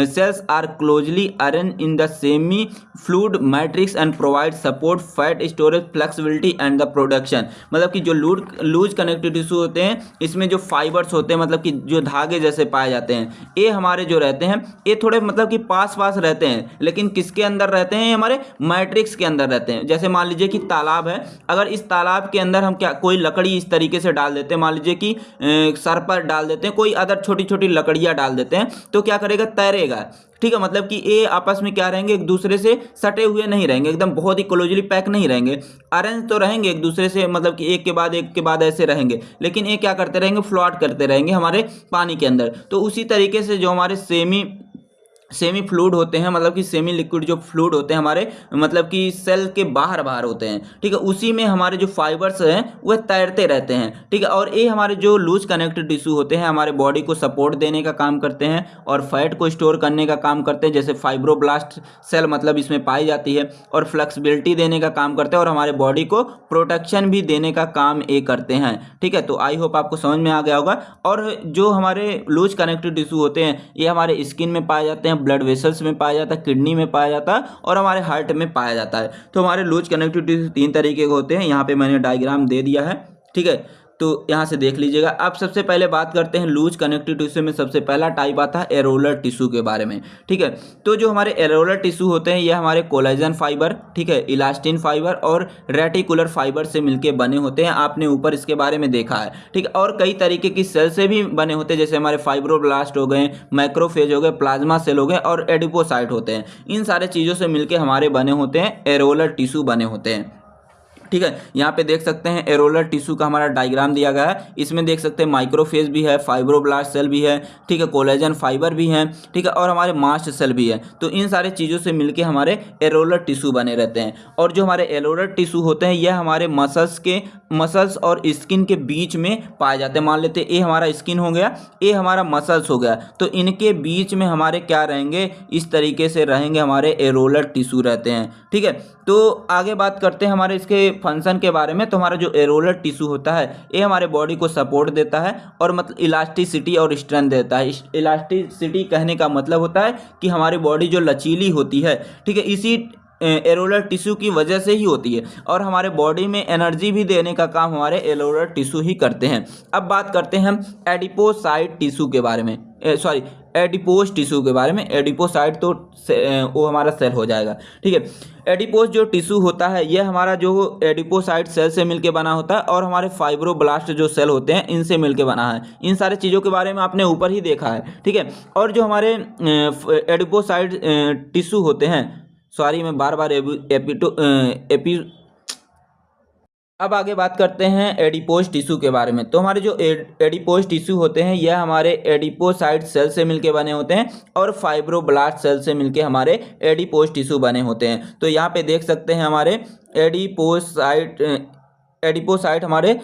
cells are closely arrange in the semi fluid matrix and provide support fat storage flexibility and the production. मतलब कि जो लूज कनेक्टिव टिश्यू होते हैं इसमें जो फाइबर्स होते हैं, मतलब कि जो धागे जैसे पाए जाते हैं, ये हमारे जो रहते हैं ये थोड़े मतलब कि पास रहते हैं, लेकिन किसके अंदर रहते हैं, हमारे मैट्रिक्स के अंदर रहते हैं। जैसे मान लीजिए कि तालाब है, अगर इस तालाब के अंदर हम क्या कोई लकड़ी इस तरीके से डाल देते हैं, मान लीजिए कि सर पर डाल देते हैं, कोई अदर छोटी छोटी लकड़ियां डाल देते हैं, तो क्या करेगा, तैरेगा, ठीक है। मतलब कि ये आपस में क्या रहेंगे, एक दूसरे से सटे हुए नहीं रहेंगे, एकदम बहुत ही क्लोजली पैक नहीं रहेंगे, अरेंज तो रहेंगे एक दूसरे से, मतलब कि एक के बाद ऐसे रहेंगे, लेकिन ये क्या करते रहेंगे, फ्लोट करते रहेंगे हमारे पानी के अंदर। तो उसी तरीके से जो हमारे सेमी फ्लूइड होते हैं, मतलब कि सेमी लिक्विड जो फ्लूइड होते हैं हमारे, मतलब कि सेल के बाहर होते हैं, ठीक है, उसी में हमारे जो फाइबर्स हैं वह तैरते रहते हैं, ठीक है। और ये हमारे जो लूज कनेक्टिव टिश्यू होते हैं हमारे बॉडी को सपोर्ट देने का काम करते हैं और फैट को स्टोर करने का काम करते हैं, जैसे फाइब्रोब्लास्ट सेल मतलब इसमें पाई जाती है, और फ्लेक्सिबिलिटी देने का काम करते हैं, और हमारे बॉडी को प्रोटेक्शन भी देने का काम ये करते हैं, ठीक है। तो आई होप आपको समझ में आ गया होगा। और जो हमारे लूज कनेक्टिव टिश्यू होते हैं ये हमारे स्किन में पाए जाते हैं, ब्लड वेसल्स में पाया जाता है, किडनी में पाया जाता है, और हमारे हार्ट में पाया जाता है। तो हमारे लूज कनेक्टिव टिश्यू 3 तरीके के होते हैं, यहाँ पे मैंने डायग्राम दे दिया है, ठीक है, तो यहाँ से देख लीजिएगा। अब सबसे पहले बात करते हैं लूज कनेक्टिव टिश्यू में सबसे पहला टाइप आता है एरोलर टिश्यू के बारे में, ठीक है। तो जो हमारे एरोलर टिश्यू होते हैं ये हमारे कोलेजन फाइबर, ठीक है, इलास्टिन फाइबर और रेटिकुलर फाइबर से मिलके बने होते हैं, आपने ऊपर इसके बारे में देखा है, ठीक है। और कई तरीके की सेल से भी बने होते हैं, जैसे हमारे फाइब्रोब्लास्ट हो गए, मैक्रोफेज हो गए, प्लाज्मा सेल हो गए और एडिपोसाइट होते हैं। इन सारे चीज़ों से मिलके हमारे बने होते हैं एरोलर टिश्यू बने होते हैं, ठीक है। यहाँ पे देख सकते हैं एरोलर टिश्यू का हमारा डायग्राम दिया गया है, इसमें देख सकते हैं माइक्रोफेज भी है, फाइब्रोब्लास्ट सेल भी है, ठीक है, कोलेजन फाइबर भी है, ठीक है, और हमारे मास्ट सेल भी है। तो इन सारे चीज़ों से मिलके हमारे एरोलर टिश्यू बने रहते हैं। और जो हमारे एरोलर टिश्यू होते हैं यह हमारे मसल्स और स्किन के बीच में पाए जाते हैं। मान लेते हैं ये हमारा स्किन हो गया, ये हमारा मसल्स हो गया, तो इनके बीच में हमारे क्या रहेंगे, इस तरीके से रहेंगे हमारे एरोलर टिश्यू रहते हैं, ठीक है। तो आगे बात करते हैं हमारे इसके फंक्शन के बारे में। तो हमारा जो एरोलर टिश्यू होता है ये हमारे बॉडी को सपोर्ट देता है और मतलब इलास्टिसिटी और स्ट्रेंथ देता है। इलास्टिसिटी कहने का मतलब होता है कि हमारी बॉडी जो लचीली होती है, ठीक है, इसी एरोलर टिश्यू की वजह से ही होती है। और हमारे बॉडी में एनर्जी भी देने का काम हमारे एरोलर टिश्यू ही करते हैं। अब बात करते हैं हम एडिपोसाइट टिश्यू के बारे में। सॉरी एडिपोज टिश्यू के बारे में। एडिपोसाइट तो वो हमारा सेल हो जाएगा, ठीक है। एडिपोज जो टिश्यू होता है ये हमारा जो एडिपोसाइट सेल से मिलके बना होता है और हमारे फाइब्रोब्लास्ट जो सेल होते हैं इनसे मिलके बना है। इन सारी चीज़ों के बारे में आपने ऊपर ही देखा है, ठीक है। और जो हमारे एडिपोसाइट टिश्यू होते हैं, सॉरी मैं बार बार अब आगे बात करते हैं एडिपोज टिश्यू के बारे में। तो हमारे जो एडिपोज टिश्यू होते हैं यह हमारे एडिपोसाइट सेल से मिलके बने होते हैं और फाइब्रोब्लास्ट सेल से मिलके हमारे एडिपोज टिश्यू बने होते हैं। तो यहाँ पे देख सकते हैं हमारे एडिपोसाइट हमारे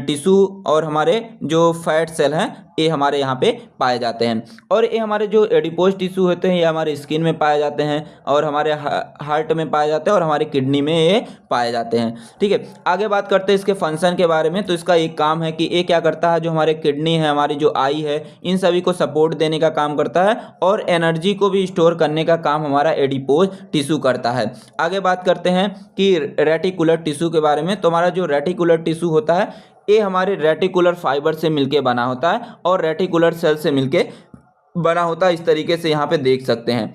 टिश्यू और हमारे जो फैट सेल हैं ये हमारे यहाँ पे पाए जाते हैं। और ये हमारे जो एडिपोज टिश्यू होते हैं ये हमारे स्किन में पाए जाते हैं और हमारे हार्ट में पाए जाते हैं और हमारी किडनी में ये पाए जाते हैं, ठीक है। आगे बात करते हैं इसके फंक्शन के बारे में। तो इसका एक काम है कि ये क्या करता है, जो हमारे किडनी है, हमारी जो आई है, इन सभी को सपोर्ट देने का काम करता है और एनर्जी को भी स्टोर करने का काम हमारा एडिपोज टिश्यू करता है। आगे बात करते हैं कि रेटिकुलर टिश्यू के बारे में। तो हमारा जो रेटिकुलर टिश्यू होता है ये हमारे रेटिकुलर फाइबर से मिलके बना होता है और रेटिकुलर सेल से मिलके बना होता है। इस तरीके से यहाँ पे देख सकते हैं।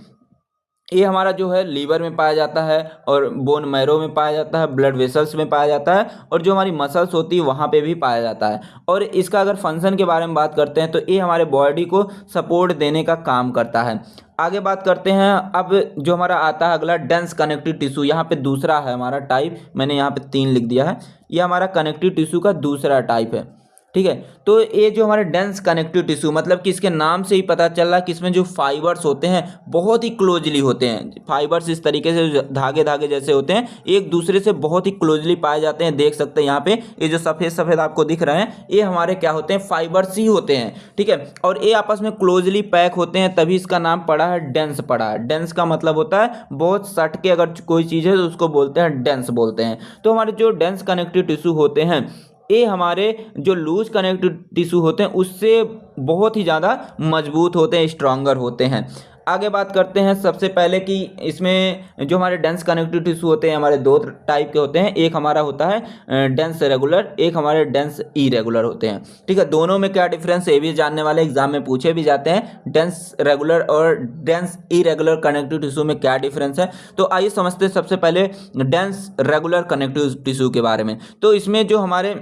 ये हमारा जो है लीवर में पाया जाता है और बोन मैरो में पाया जाता है, ब्लड वेसल्स में पाया जाता है और जो हमारी मसल्स होती है वहाँ पे भी पाया जाता है। और इसका अगर फंक्शन के बारे में बात करते हैं तो ये हमारे बॉडी को सपोर्ट देने का काम करता है। आगे बात करते हैं अब जो हमारा आता है अगला डेंस कनेक्टिव टिश्यू। यहाँ पे दूसरा है हमारा टाइप, मैंने यहाँ पे 3 लिख दिया है। ये हमारा कनेक्टिव टिश्यू का दूसरा टाइप है, ठीक है। तो ये जो हमारे डेंस कनेक्टिव टिश्यू मतलब कि इसके नाम से ही पता चल रहा है कि इसमें जो फाइबर्स होते हैं बहुत ही क्लोजली होते हैं। फाइबर्स इस तरीके से धागे धागे जैसे होते हैं, एक दूसरे से बहुत ही क्लोजली पाए जाते हैं। देख सकते हैं यहाँ पे ये जो सफ़ेद सफ़ेद आपको दिख रहे हैं ये हमारे क्या होते हैं, फाइबर्स ही होते हैं, ठीक है। और ये आपस में क्लोजली पैक होते हैं तभी इसका नाम पड़ा है डेंस पड़ा है। डेंस का मतलब होता है बहुत सट के अगर कोई चीज़ है तो उसको बोलते हैं डेंस बोलते हैं। तो हमारे जो डेंस कनेक्टिव टिश्यू होते हैं ये हमारे जो लूज कनेक्टिव टिश्यू होते हैं उससे बहुत ही ज़्यादा मजबूत होते हैं, स्ट्रॉन्गर होते हैं। आगे बात करते हैं सबसे पहले कि इसमें जो हमारे डेंस कनेक्टिव टिश्यू होते हैं हमारे 2 टाइप के होते हैं। एक हमारा होता है डेंस रेगुलर, एक हमारे डेंस इरेगुलर होते हैं, ठीक है। दोनों में क्या डिफरेंस है ये भी जानने वाले एग्जाम में पूछे भी जाते हैं। डेंस रेगुलर और डेंस इरेगुलर कनेक्टिव टिश्यू में क्या डिफरेंस है। तो आइए समझते हैं सबसे पहले डेंस रेगुलर कनेक्टिव टिश्यू के बारे में। तो इसमें जो हमारे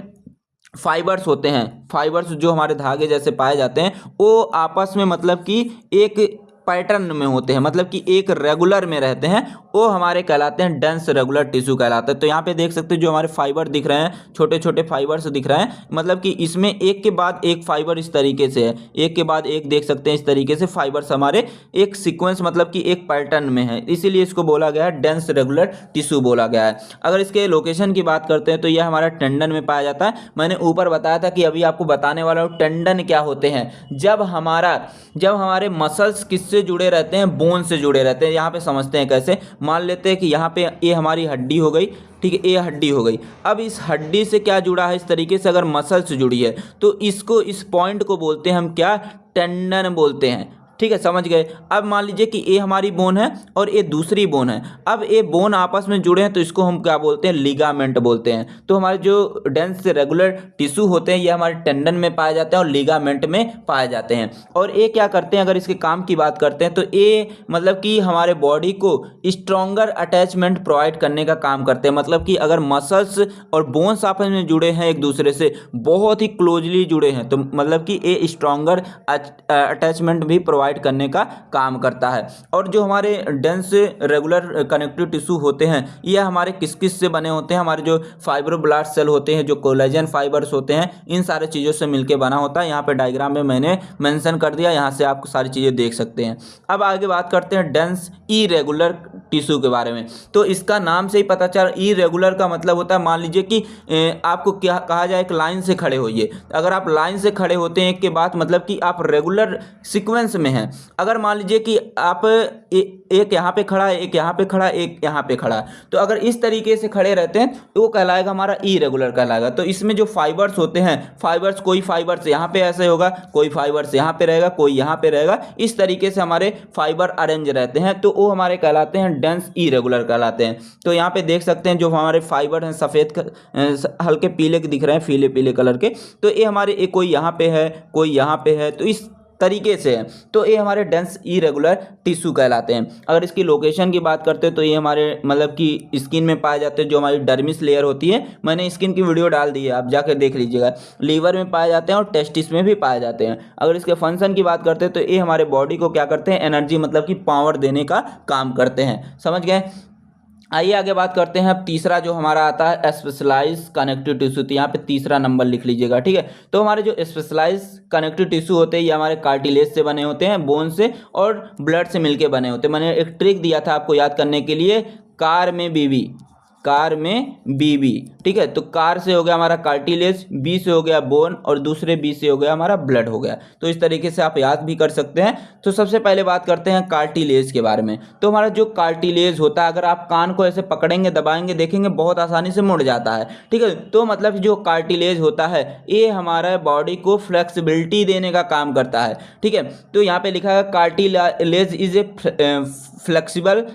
फाइबर्स होते हैं, फाइबर्स जो हमारे धागे जैसे पाए जाते हैं वो आपस में मतलब कि एक पैटर्न में होते हैं, मतलब कि एक रेगुलर में रहते हैं, वो हमारे कहलाते हैं डेंस रेगुलर टिश्यू कहलाते हैं। तो यहाँ पे देख सकते हैं जो हमारे फाइबर दिख रहे हैं, छोटे छोटे फाइबर्स दिख रहे हैं, मतलब कि इसमें एक के बाद एक फाइबर इस तरीके से है, एक के बाद एक देख सकते हैं इस तरीके से फाइबर्स हमारे एक सीक्वेंस मतलब कि एक पैटर्न में है, इसीलिए इसको बोला गया है डेंस रेगुलर टिश्यू बोला गया है। अगर इसके लोकेशन की बात करते हैं तो यह हमारा टेंडन में पाया जाता है। मैंने ऊपर बताया था कि अभी आपको बताने वाला हूँ टेंडन क्या होते हैं। जब हमारे मसल्स किससे जुड़े रहते हैं, बोन से जुड़े रहते हैं। यहाँ पे समझते हैं कैसे। मान लेते हैं कि यहाँ पे ये हमारी हड्डी हो गई, ठीक है, ये हड्डी हो गई। अब इस हड्डी से क्या जुड़ा है, इस तरीके से अगर मसल से जुड़ी है तो इसको, इस पॉइंट को बोलते हैं हम क्या, टेंडन बोलते हैं, ठीक है, समझ गए। अब मान लीजिए कि ये हमारी बोन है और ये दूसरी बोन है। अब ये बोन आपस में जुड़े हैं तो इसको हम क्या बोलते हैं, लिगामेंट बोलते हैं। तो हमारे जो डेंस रेगुलर टिश्यू होते हैं ये हमारे टेंडन में पाए जाते हैं और लिगामेंट में पाए जाते हैं। और ये क्या करते हैं, अगर इसके काम की बात करते हैं तो ये मतलब कि हमारे बॉडी को स्ट्रॉन्गर अटैचमेंट प्रोवाइड करने का काम करते हैं। मतलब कि अगर मसल्स और बोन्स आपस में जुड़े हैं एक दूसरे से, बहुत ही क्लोजली जुड़े हैं, तो मतलब कि ये स्ट्रॉन्गर अटैचमेंट भी प्रोवाइड करने का काम करता है। और जो हमारे डेंस रेगुलर कनेक्टिव टिश्यू होते हैं यह हमारे किस किस से बने होते हैं, हमारे जो फाइब्रोब्लास्ट सेल होते हैं, जो कोलेजन फाइबर्स होते हैं, इन सारे चीज़ों से मिलकर बना होता है। यहाँ पे डायग्राम में मैंने मेंशन कर दिया, यहाँ से आप सारी चीज़ें देख सकते हैं। अब आगे बात करते हैं डेंस इरेगुलर टिश्यू के बारे में। तो इसका नाम से ही पता चल, इरेगुलर का मतलब होता है, मान लीजिए कि आपको क्या कहा जाए, एक लाइन से खड़े होइए। अगर आप लाइन से खड़े होते हैं एक के बाद, मतलब कि आप रेगुलर सीक्वेंस में हैं। अगर मान लीजिए कि आप एक यहाँ पे खड़ा है, एक यहाँ पे खड़ा है, एक यहाँ पे खड़ा है, तो अगर इस तरीके से खड़े रहते हैं तो वो कहलाएगा हमारा इरेगुलर कहलाएगा। तो इसमें जो फाइबर्स होते हैं, फाइबर्स कोई फाइबर्स यहाँ पे ऐसे होगा, कोई फाइबर्स यहाँ पे रहेगा, कोई यहाँ पे रहेगा, इस तरीके से हमारे फाइबर अरेंज रहते हैं, तो वो हमारे कहलाते हैं डेंस इरेगुलर कहलाते हैं। तो यहाँ पे देख सकते हैं जो हमारे फाइबर हैं सफ़ेद हल्के पीले के दिख रहे हैं, पीले पीले कलर के, तो ये हमारे एक कोई यहाँ पे है, कोई यहाँ पे है, तो इस तरीके से है तो ये हमारे डेंस इरेगुलर टिश्यू कहलाते हैं। अगर इसकी लोकेशन की बात करते हैं तो ये हमारे मतलब कि स्किन में पाए जाते हैं, जो हमारी डर्मिस लेयर होती है, मैंने स्किन की वीडियो डाल दी है, आप जाकर देख लीजिएगा। लीवर में पाए जाते हैं और टेस्टिस में भी पाए जाते हैं। अगर इसके फंक्शन की बात करते हैं तो ये हमारे बॉडी को क्या करते हैं, एनर्जी मतलब कि पावर देने का काम करते हैं। समझ गए। आइए आगे बात करते हैं। अब तीसरा जो हमारा आता है स्पेशलाइज कनेक्टिव टिश्यू, तो यहाँ पे तीसरा नंबर लिख लीजिएगा, ठीक है। तो हमारे जो स्पेशलाइज कनेक्टिव टिश्यू होते हैं ये हमारे कार्टिलेज से बने होते हैं, बोन से और ब्लड से मिलके बने होते हैं। मैंने एक ट्रिक दिया था आपको याद करने के लिए, कार में बीबी, कार में बीबी, ठीक है। तो कार से हो गया हमारा कार्टिलेज, बी से हो गया बोन और दूसरे बी से हो गया हमारा ब्लड हो गया। तो इस तरीके से आप याद भी कर सकते हैं। तो सबसे पहले बात करते हैं कार्टिलेज के बारे में। तो हमारा जो कार्टिलेज होता है, अगर आप कान को ऐसे पकड़ेंगे दबाएंगे देखेंगे बहुत आसानी से मुड़ जाता है, ठीक है। तो मतलब जो कार्टिलेज होता है ये हमारा बॉडी को फ्लेक्सिबिलिटी देने का काम करता है, ठीक है। तो यहाँ पे लिखा है cartilage is a flexible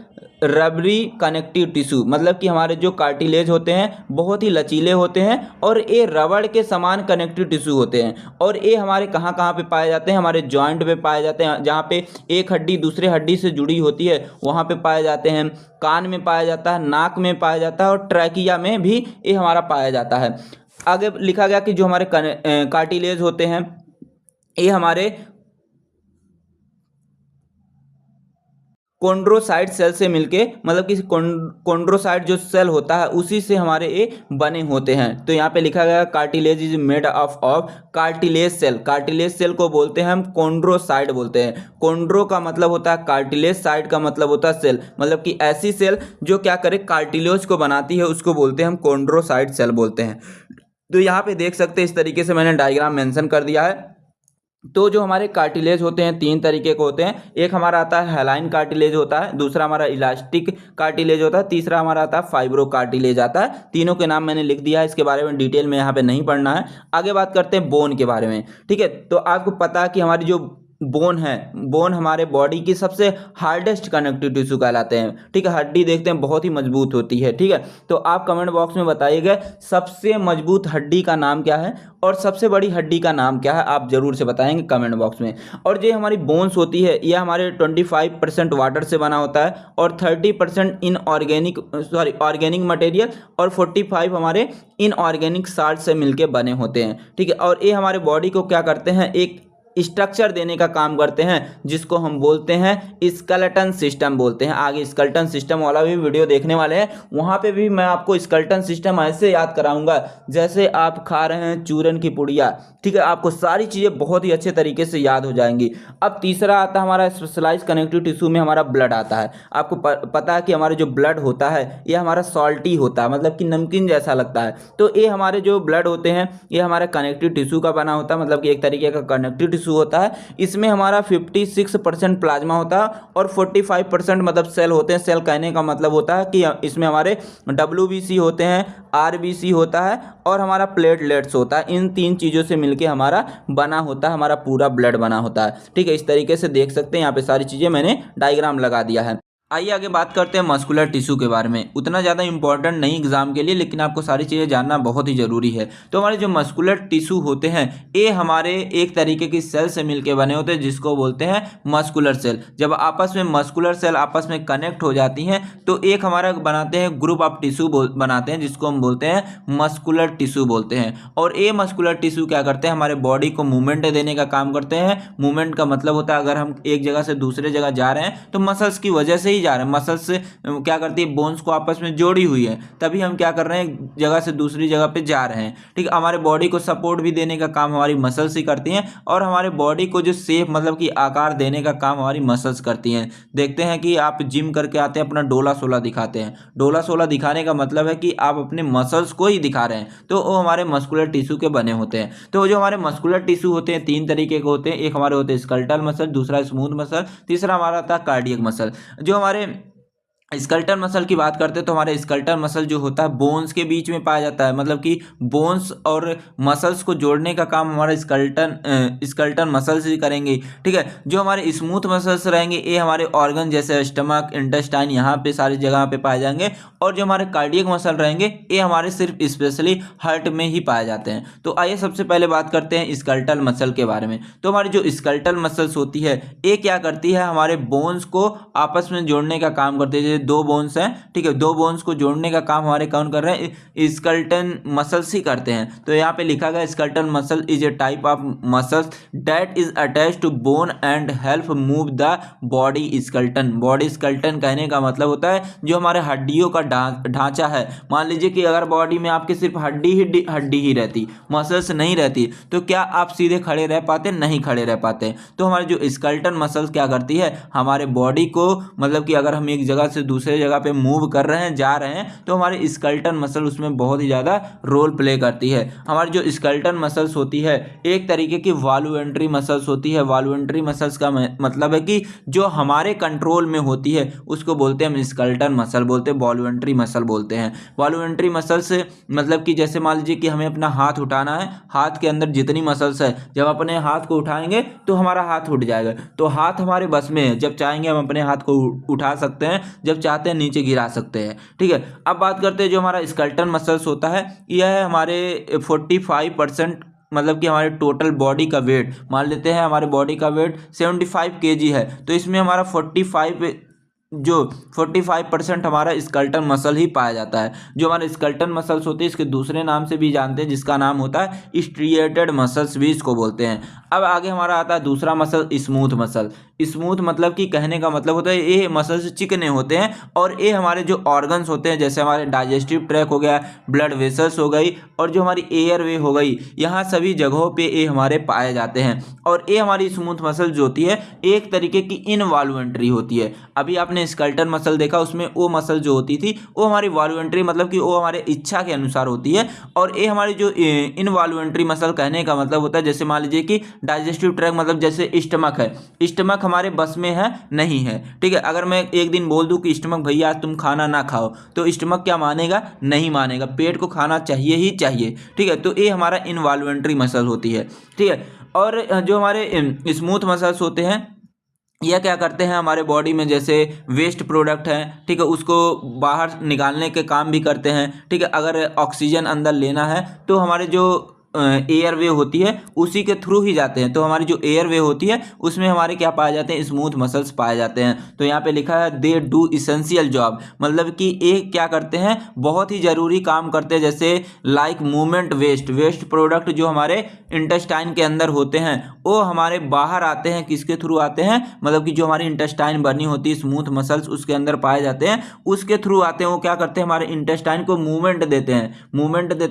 rubbery connective tissue, मतलब कि हमारे जो कार्टिलेज होते हैं बहुत ही लचीले होते हैं और ये रबड़ के समान कनेक्टिव टिश्यू होते हैं। और ये हमारे कहाँ कहाँ पे पाए जाते हैं, हमारे जॉइंट पे पाए जाते हैं, जहाँ पे एक हड्डी दूसरे हड्डी से जुड़ी होती है वहाँ पे पाए जाते हैं। कान में पाया जाता है, नाक में पाया जाता है और ट्रैकिया में भी ये हमारा पाया जाता है। आगे लिखा गया कि जो हमारे कार्टिलेज होते हैं ये हमारे कॉन्ड्रोसाइट सेल से मिलके, मतलब कि कॉन्ड्रोसाइट जो सेल होता है उसी से हमारे ये बने होते हैं। तो यहाँ पे लिखा गया cartilage is made of cartilage cell. Cartilage cell को बोलते हैं हम कॉन्ड्रोसाइट बोलते हैं। कॉन्ड्रो का मतलब होता है कार्टिलेज, साइट का मतलब होता है सेल, मतलब कि ऐसी सेल जो क्या करे कार्टिलेज को बनाती है उसको बोलते हैं हम कॉन्ड्रोसाइट सेल बोलते हैं। तो यहाँ पे देख सकते हैं इस तरीके से मैंने डायग्राम मेंशन कर दिया है। तो जो हमारे कार्टिलेज होते हैं तीन तरीके के होते हैं, एक हमारा आता है हेलाइन कार्टिलेज होता है, दूसरा हमारा इलास्टिक कार्टिलेज होता है, तीसरा हमारा आता है फाइब्रो कार्टिलेज आता है। तीनों के नाम मैंने लिख दिया है, इसके बारे में डिटेल में यहाँ पे नहीं पढ़ना है। आगे बात करते हैं बोन के बारे में, ठीक है। तो आपको पता है कि हमारी जो बोन है, बोन हमारे बॉडी की सबसे हार्डेस्ट कनेक्टिव टिश्यू कहलाते हैं, ठीक है। हड्डी देखते हैं बहुत ही मजबूत होती है, ठीक है। तो आप कमेंट बॉक्स में बताइएगा सबसे मजबूत हड्डी का नाम क्या है और सबसे बड़ी हड्डी का नाम क्या है, आप जरूर से बताएंगे कमेंट बॉक्स में। और जो हमारी बोन्स होती है यह हमारे 25% वाटर से बना होता है और 30% ऑर्गेनिक मटेरियल और 45 हमारे इनऑर्गेनिक साल्ट से मिलके बने होते हैं, ठीक है। और ये हमारे बॉडी को क्या करते हैं, एक स्ट्रक्चर देने का काम करते हैं जिसको हम बोलते हैं स्केलेटन सिस्टम बोलते हैं। आगे स्केलेटन सिस्टम वाला भी वीडियो देखने वाले हैं, वहां पे भी मैं आपको स्केलेटन सिस्टम ऐसे याद कराऊंगा जैसे आप खा रहे हैं चूरन की पुड़िया, ठीक है। आपको सारी चीज़ें बहुत ही अच्छे तरीके से याद हो जाएंगी। अब तीसरा आता है हमारा स्पेशलाइज कनेक्टिव टिश्यू में हमारा ब्लड आता है। आपको पता है कि हमारा जो ब्लड होता है ये हमारा सॉल्टी होता है, मतलब कि नमकीन जैसा लगता है। तो ये हमारे जो ब्लड होते हैं ये हमारा कनेक्टिव टिश्यू का बना होता है, मतलब कि एक तरीके का कनेक्टिव टिश्यू होता है। इसमें हमारा 56% प्लाज्मा होता है और 45% मतलब सेल होते हैं। सेल कहने का मतलब होता है कि इसमें हमारे WBC होते हैं, RBC होता है और हमारा प्लेटलेट्स होता है। इन तीन चीज़ों से मिलके हमारा बना होता है, हमारा पूरा ब्लड बना होता है, ठीक है। इस तरीके से देख सकते हैं, यहाँ पे सारी चीज़ें मैंने डायग्राम लगा दिया है। आइए आगे बात करते हैं मस्कुलर टिश्यू के बारे में। उतना ज़्यादा इंपॉर्टेंट नहीं एग्जाम के लिए, लेकिन आपको सारी चीज़ें जानना बहुत ही ज़रूरी है। तो हमारे जो मस्कुलर टिश्यू होते हैं ये हमारे एक तरीके की सेल से मिलके बने होते हैं जिसको बोलते हैं मस्कुलर सेल। जब आपस में मस्कुलर सेल आपस में कनेक्ट हो जाती हैं तो एक हमारा बनाते हैं ग्रुप ऑफ टिश्यू बनाते हैं जिसको हम बोलते हैं मस्कुलर टिश्यू बोलते हैं। और ये मस्कुलर टिश्यू क्या करते हैं, हमारे बॉडी को मूवमेंट देने का काम करते हैं। मूवमेंट का मतलब होता है अगर हम एक जगह से दूसरे जगह जा रहे हैं तो मसल्स की वजह से जा रहे हैं, मसल्स से क्या करती है बोन्स को आपस में जोड़ी हुई है, तभी हम क्या कर रहे हैं एक जगह से दूसरी जगह पे जा रहे हैं, ठीक है। हमारे बॉडी को सपोर्ट भी देने का काम हमारी मसल्स ही करती हैं और हमारे बॉडी को जो शेप मतलब कि आकार देने का काम हमारी मसल्स करती हैं। देखते हैं कि आप जिम करके आते हैं अपना डोला सोला दिखाते हैं, डोला सोला दिखाने का मतलब है कि आप अपने मसल्स को ही दिखा रहे हैं, तो वो हमारे मस्कुलर टिश्यू के बने होते हैं। तो जो हमारे मस्कुलर टिश्यू होते हैं तीन तरीके के होते हैं, एक हमारे होते हैं स्केलेटल मसल, दूसरा स्मूथ मसल, तीसरा हमारा था कार्डियक मसल। जो हमारे स्कलेटल मसल की बात करते हैं तो हमारे स्कलेटल मसल जो होता है बोन्स के बीच में पाया जाता है, मतलब कि बोन्स और मसल्स को जोड़ने का काम हमारा स्कलेटल मसल्स ही करेंगे। ठीक है, जो हमारे स्मूथ मसल्स रहेंगे ये हमारे ऑर्गन जैसे स्टमक, इंटेस्टाइन, यहाँ पे सारी जगह पे पाए जाएंगे। और जो हमारे कार्डियक मसल रहेंगे ये हमारे सिर्फ स्पेशली हार्ट में ही पाए जाते हैं। तो आइए सबसे पहले बात करते हैं स्कलेटल मसल के बारे में। तो हमारी जो स्कलेटल मसल्स होती है ये क्या करती है, हमारे बोन्स को आपस में जोड़ने का काम करती है। दो बोन्स हैं, ठीक है, दो बोन्स को जोड़ने का काम हमारे कौन कर रहे हैं, स्कलेटल मसल्स ही करते हैं। तो यहाँ पे लिखा गया skeletal muscle is a type of muscles that is attach to bone and help move the body skeleton. Body skeleton कहने का मतलब होता है जो हमारे हड्डियों का ढांचा है। मान लीजिए कि अगर बॉडी में आपके सिर्फ हड्डी ही रहती, मसल्स नहीं रहती, तो क्या आप सीधे खड़े रह पाते? नहीं खड़े रह पाते। तो हमारे जो स्कलेटल मसल्स क्या करती है, हमारे बॉडी को, मतलब कि अगर हम एक जगह से दूसरे जगह पे मूव कर रहे हैं, जा रहे हैं, तो हमारे स्कलेटल मसल उसमें बहुत ही ज़्यादा रोल प्ले करती है। हमारी जो स्कलेटल मसल्स होती है एक तरीके की वॉल्यूंटरी मसल्स होती है। वॉल्यूंटरी मसल्स का मतलब है कि जो हमारे कंट्रोल में होती है उसको बोलते हैं हम स्कलेटल मसल बोलते हैं, वॉल्यूंटरी मसल बोलते हैं। वॉल्यूंटरी मसल्स मतलब कि जैसे मान लीजिए कि हमें अपना हाथ उठाना है, हाथ के अंदर जितनी मसल्स है, जब अपने हाथ को उठाएंगे तो हमारा हाथ उठ जाएगा। तो हाथ हमारे बस में है, जब चाहेंगे हम अपने हाथ को उठा सकते हैं, जब चाहते हैं नीचे गिरा सकते हैं। ठीक है, अब बात करते हैं जो हमारा स्कलेटल मसल्स होता है यह है हमारे 45%, मतलब कि हमारे टोटल बॉडी का वेट, मान लेते हैं हमारे बॉडी का वेट 75 kg है, तो इसमें हमारा 45% हमारा स्कलेटल मसल ही पाया जाता है। जो हमारे स्कलेटल मसल्स होते हैं इसके दूसरे नाम से भी जानते हैं, जिसका नाम होता है स्ट्रिएटेड मसल्स भी इसको बोलते हैं। अब आगे हमारा आता है दूसरा मसल, स्मूथ मसल। स्मूथ मतलब कि कहने का मतलब होता है ये मसल्स चिकने होते हैं और ये हमारे जो ऑर्गन्स होते हैं, जैसे हमारे डाइजेस्टिव ट्रैक हो गया, ब्लड वेसल्स हो गई और जो हमारी एयरवे हो गई, यहाँ सभी जगहों पे ये हमारे पाए जाते हैं। और ये हमारी स्मूथ मसल जो होती है एक तरीके की इनवॉल्यूंटरी होती है। अभी आपने स्कलेटल मसल देखा, उसमें वो मसल जो होती थी वो हमारी वॉल्यूंटरी, मतलब कि वो हमारे इच्छा के अनुसार होती है। और ये हमारी जो इनवॉल्यूंटरी मसल कहने का मतलब होता है, जैसे मान लीजिए कि डाइजेस्टिव ट्रैक, मतलब जैसे स्टमक है, स्टमक हमारे बस में है नहीं है। ठीक है, अगर मैं एक दिन बोल दूं कि स्टमक भैया आज तुम खाना ना खाओ, तो स्टमक क्या मानेगा? नहीं मानेगा, पेट को खाना चाहिए ही चाहिए। ठीक है, तो ये हमारा इनवॉल्यूंटरी मसल होती है। ठीक है, और जो हमारे स्मूथ मसल्स होते हैं यह क्या करते हैं, हमारे बॉडी में जैसे वेस्ट प्रोडक्ट है, ठीक है, उसको बाहर निकालने के काम भी करते हैं। ठीक है, अगर ऑक्सीजन अंदर लेना है तो हमारे जो एयरवे होती है उसी के थ्रू ही जाते हैं। तो हमारी जो एयरवे होती है उसमें हमारे क्या पाए जाते हैं, स्मूथ मसल्स पाए जाते हैं। तो यहाँ पे लिखा है दे डू इसेंशियल जॉब, मतलब कि ये क्या करते हैं, बहुत ही ज़रूरी काम करते हैं। जैसे लाइक मूवमेंट वेस्ट प्रोडक्ट जो हमारे इंटेस्टाइन के अंदर होते हैं वो हमारे बाहर आते हैं, किसके थ्रू आते हैं, मतलब कि जो हमारी इंटेस्टाइन बनी होती है स्मूथ मसल्स उसके अंदर पाए जाते हैं, उसके थ्रू आते हैं। वो क्या करते हैं, हमारे इंटेस्टाइन को मूवमेंट देते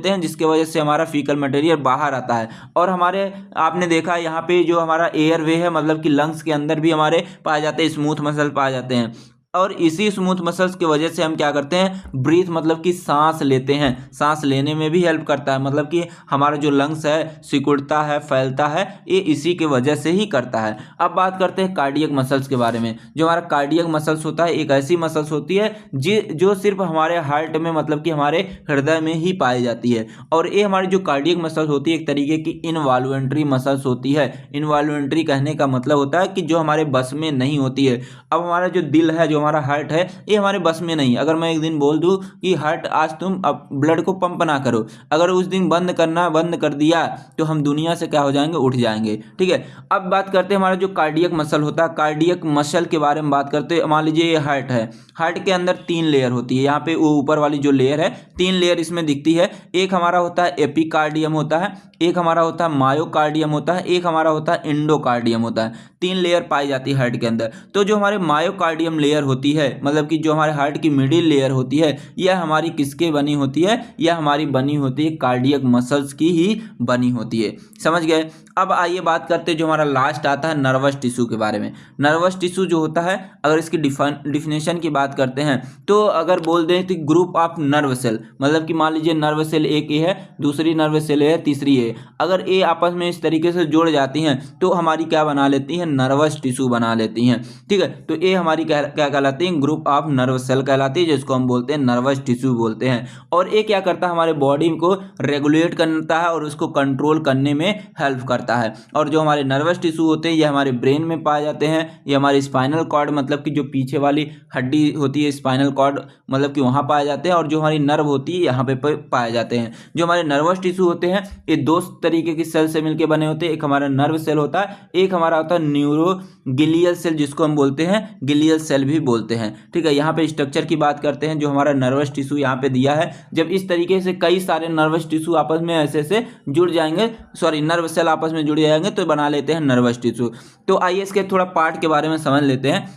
हैं, जिसकी वजह से हमारा फीकल मटेरियल बाहर आता है। और हमारे आपने देखा यहाँ पे जो हमारा एयरवे है, मतलब कि लंग्स के अंदर भी हमारे पाए जाते हैं, स्मूथ मसल पाए जाते हैं। और इसी स्मूथ मसल्स की वजह से हम क्या करते हैं, ब्रीथ, मतलब कि सांस लेते हैं, सांस लेने में भी हेल्प करता है। मतलब कि हमारा जो लंग्स है सिकुड़ता है, फैलता है, ये इसी की वजह से ही करता है। अब बात करते हैं कार्डियक मसल्स के बारे में। जो हमारा कार्डियक मसल्स होता है एक ऐसी मसल्स होती है जो सिर्फ हमारे हार्ट में, मतलब कि हमारे हृदय में ही पाई जाती है। और ये हमारी जो कार्डियक मसल्स होती है एक तरीके की इनवॉल्यूंटरी मसल्स होती है। इनवॉल्यूंटरी कहने का मतलब होता है कि जो हमारे बस में नहीं होती है। अब हमारा जो दिल है, जो हमारा हार्ट है, ये हमारे बस में नहीं। अगर मैं एक दिन बोल दूं कि हार्ट आज तुम अब ब्लड को पंप ना करो, अगर उस दिन बंद कर दिया तो हम दुनिया से क्या हो जाएंगे, उठ जाएंगे। ठीक है, अब बात करते हैं हमारा जो कार्डियक मसल होता है, कार्डियक मसल के बारे में बात करते हैं। मान लीजिए ये हार्ट है, हार्ट के अंदर 3 लेयर होती है। यहाँ पे वो ऊपर वाली जो लेयर है 3 लेयर इसमें दिखती है। एक हमारा होता है एपिकार्डियम होता है, एक हमारा होता है मायोकार्डियम होता है, एक हमारा होता है एंडोकार्डियम होता है। 3 लेयर पाई जाती है हार्ट के अंदर। तो जो हमारे मायोकार्डियम लेयर होती है, मतलब कि जो हमारे हार्ट की मिडिल लेयर होती है, यह हमारी किसके बनी होती है, यह हमारी बनी होती है कार्डियक मसल्स की ही बनी होती है। समझ गए। अब आइए बात करते हैं जो हमारा लास्ट आता है नर्वस टिश्यू के बारे में। नर्वस टिश्यू जो होता है, अगर इसकी डिफिनेशन की बात करते हैं तो अगर बोल दें तो ग्रुप ऑफ नर्व सेल, मतलब कि मान लीजिए नर्व सेल एक ये है, दूसरी नर्व सेल है, तीसरी है, अगर ये आपस में इस तरीके से जुड़ जाती हैं तो हमारी क्या बना लेती है, नर्वस टिश्यू बना लेती हैं। ठीक है, तो ये हमारी क्या कहलाती है, ग्रुप ऑफ नर्व सेल कहलाती है, जिसको हम बोलते हैं नर्वस टिश्यू बोलते हैं। और ये क्या करता है, हमारे बॉडी को रेगुलेट करता है और उसको कंट्रोल करने में हेल्प करता है। और जो हमारे नर्वस टिश्यू होते हैं ये हमारे ब्रेन में पाए जाते हैं, ये हमारे स्पाइनल कॉर्ड मतलब कि जो पीछे वाली हड्डी होती है स्पाइनल कॉर्ड मतलब कि वहाँ पाए जाते हैं, और जो हमारी नर्व होती है यहाँ पे पाए जाते हैं। जो हमारे नर्वस टिश्यू होते हैं ये दो तरीके की सेल से मिलकर बने होते हैं, एक हमारा नर्व सेल होता है, एक हमारा होता है न्यूरोगिलियल सेल, जिसको हम बोलते हैं गिलियल सेल भी बोलते हैं। ठीक है, यहाँ पे स्ट्रक्चर की बात करते हैं। जो हमारा नर्वस टिश्यू यहाँ पे दिया है, जब इस तरीके से कई सारे नर्वस टिश्यू आपस में ऐसे ऐसे जुड़ जाएंगे, सॉरी नर्व सेल आपस में जुड़ जाएंगे तो बना लेते हैं नर्वस टिश्यू। तो आइए इसके थोड़ा पार्ट के बारे में समझ लेते हैं।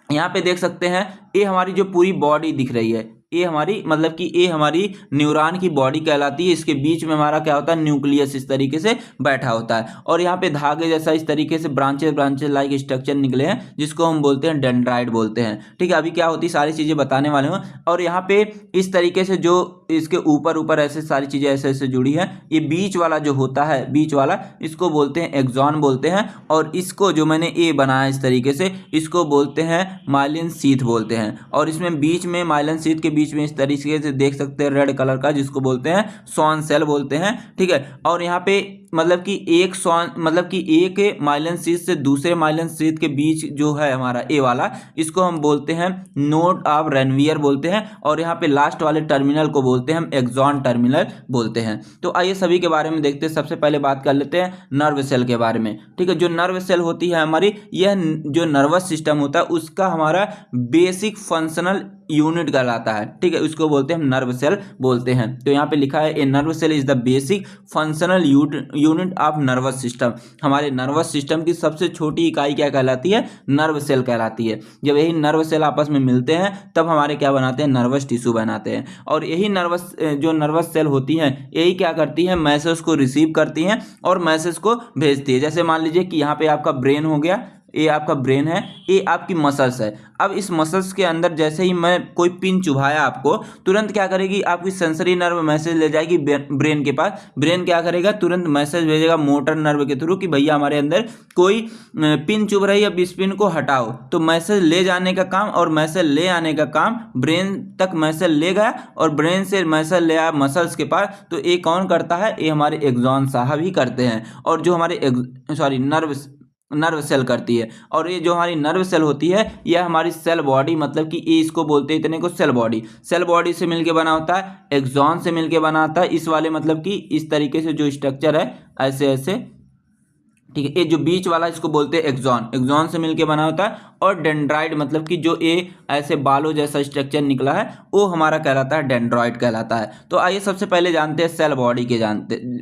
यहाँ पे देख सकते हैं ये हमारी जो पूरी बॉडी दिख रही है, ये हमारी मतलब कि ये हमारी न्यूरॉन की बॉडी कहलाती है। इसके बीच में हमारा क्या होता है, न्यूक्लियस इस तरीके से बैठा होता है, और यहाँ पे धागे जैसा इस तरीके से ब्रांचेस लाइक स्ट्रक्चर निकले हैं, जिसको हम बोलते हैं डेंड्राइट बोलते हैं। ठीक है, अभी क्या होती है सारी चीज़ें बताने वाले हूँ। और यहाँ पे इस तरीके से जो इसके ऊपर ऐसे सारी चीज़ें ऐसे ऐसे जुड़ी हैं, ये बीच वाला जो होता है, बीच वाला इसको बोलते हैं एक्सॉन बोलते हैं, और इसको जो मैंने ए बनाया इस तरीके से इसको बोलते हैं माइलिन शीथ बोलते हैं। और इसमें बीच में माइलिन शीथ के बीच में इस तरीके से देख सकते हैं रेड कलर का, जिसको बोलते हैं स्वॉन सेल बोलते हैं। ठीक है, और यहाँ पे मतलब कि एक स्वॉन मतलब कि एक माइलिन शीथ से दूसरे माइलिन शीथ के बीच जो है हमारा ए वाला, इसको हम बोलते हैं नोड ऑफ रेनवियर बोलते हैं, और यहाँ पे लास्ट वाले टर्मिनल को बोलते हैं हम एक्सॉन टर्मिनल बोलते हैं। तो आइए सभी के बारे में देखते हैं। सबसे पहले बात कर लेते हैं नर्व सेल के बारे में। ठीक है, जो नर्व सेल होती है हमारी, यह जो नर्वस सिस्टम होता है उसका हमारा बेसिक फंक्शनल यूनिट कहलाता है। ठीक है, उसको बोलते हैं हम नर्व सेल बोलते हैं। तो यहाँ पे लिखा है a nerve cell is the basic functional unit of nervous system. हमारे नर्वस सिस्टम की सबसे छोटी इकाई क्या कहलाती है, नर्व सेल कहलाती है। जब यही नर्व सेल आपस में मिलते हैं तब हमारे क्या बनाते हैं, नर्वस टिश्यू बनाते हैं। और यही नर्वस सेल होती हैं, यही क्या करती है, मैसेज को रिसीव करती हैं और मैसेज को भेजती है। जैसे मान लीजिए कि यहाँ पे आपका ब्रेन हो गया, ये आपका ब्रेन है, ये आपकी मसल्स है। अब इस मसल्स के अंदर जैसे ही मैं कोई पिन चुभाया आपको, तुरंत क्या करेगी, आपकी सेंसरी नर्व मैसेज ले जाएगी ब्रेन के पास। ब्रेन क्या करेगा, तुरंत मैसेज भेजेगा मोटर नर्व के थ्रू कि भैया हमारे अंदर कोई पिन चुभ रही है, अब इस पिन को हटाओ। तो मैसेज ले जाने का काम और मैसेज ले आने का काम, ब्रेन तक मैसेज ले गया और ब्रेन से मैसेज ले आया मसल्स के पास। तो ये कौन करता है, ये हमारे एक्सॉन साहब ही करते हैं। और जो हमारे नर्व सेल करती है। और ये जो हमारी नर्व सेल होती है यह हमारी सेल बॉडी मतलब कि ये इसको बोलते हैं इतने को सेल बॉडी से मिलके बना होता है, एक्सॉन से मिलके बना होता है। इस वाले मतलब कि इस तरीके से जो स्ट्रक्चर है ऐसे ऐसे, ठीक है, ये जो बीच वाला इसको बोलते हैं एक्सॉन से मिलके बना होता है। और डेंड्राइट मतलब कि जो ये ऐसे बालों जैसा स्ट्रक्चर निकला है वो हमारा कहलाता है डेंड्रॉइड कहलाता है। तो आइए सबसे पहले जानते हैं सेल बॉडी के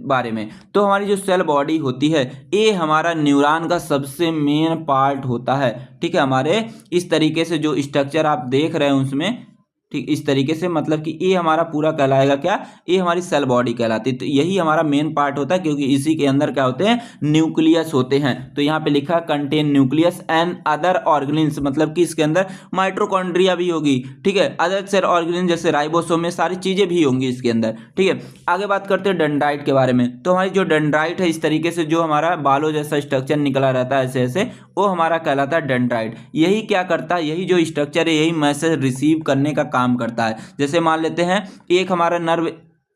बारे में। तो हमारी जो सेल बॉडी होती है ये हमारा न्यूरॉन का सबसे मेन पार्ट होता है। ठीक है, हमारे इस तरीके से जो स्ट्रक्चर आप देख रहे हैं उसमें, ठीक इस तरीके से मतलब कि ये हमारा पूरा कहलाएगा क्या, ये हमारी सेल बॉडी कहलाती है। तो यही हमारा मेन पार्ट होता है, क्योंकि इसी के अंदर क्या होते हैं, न्यूक्लियस होते हैं। तो यहाँ पे लिखा contain nucleus and other organelles, मतलब कि इसके अंदर माइटोकॉन्ड्रिया भी होगी। ठीक है, अदर सेल ऑर्गेनेल जैसे राइबोसोम में सारी चीजें भी होंगी इसके अंदर। ठीक है, आगे बात करते हैं डेंड्राइट के बारे में। तो हमारी जो डेंड्राइट है इस तरीके से जो हमारा बालों जैसा स्ट्रक्चर निकला रहता है ऐसे ऐसे, वो हमारा कहलाता है डेंड्राइट। यही क्या करता है, यही जो स्ट्रक्चर है यही मैसेज रिसीव करने का काम करता है। जैसे मान लेते हैं एक हमारा नर्व,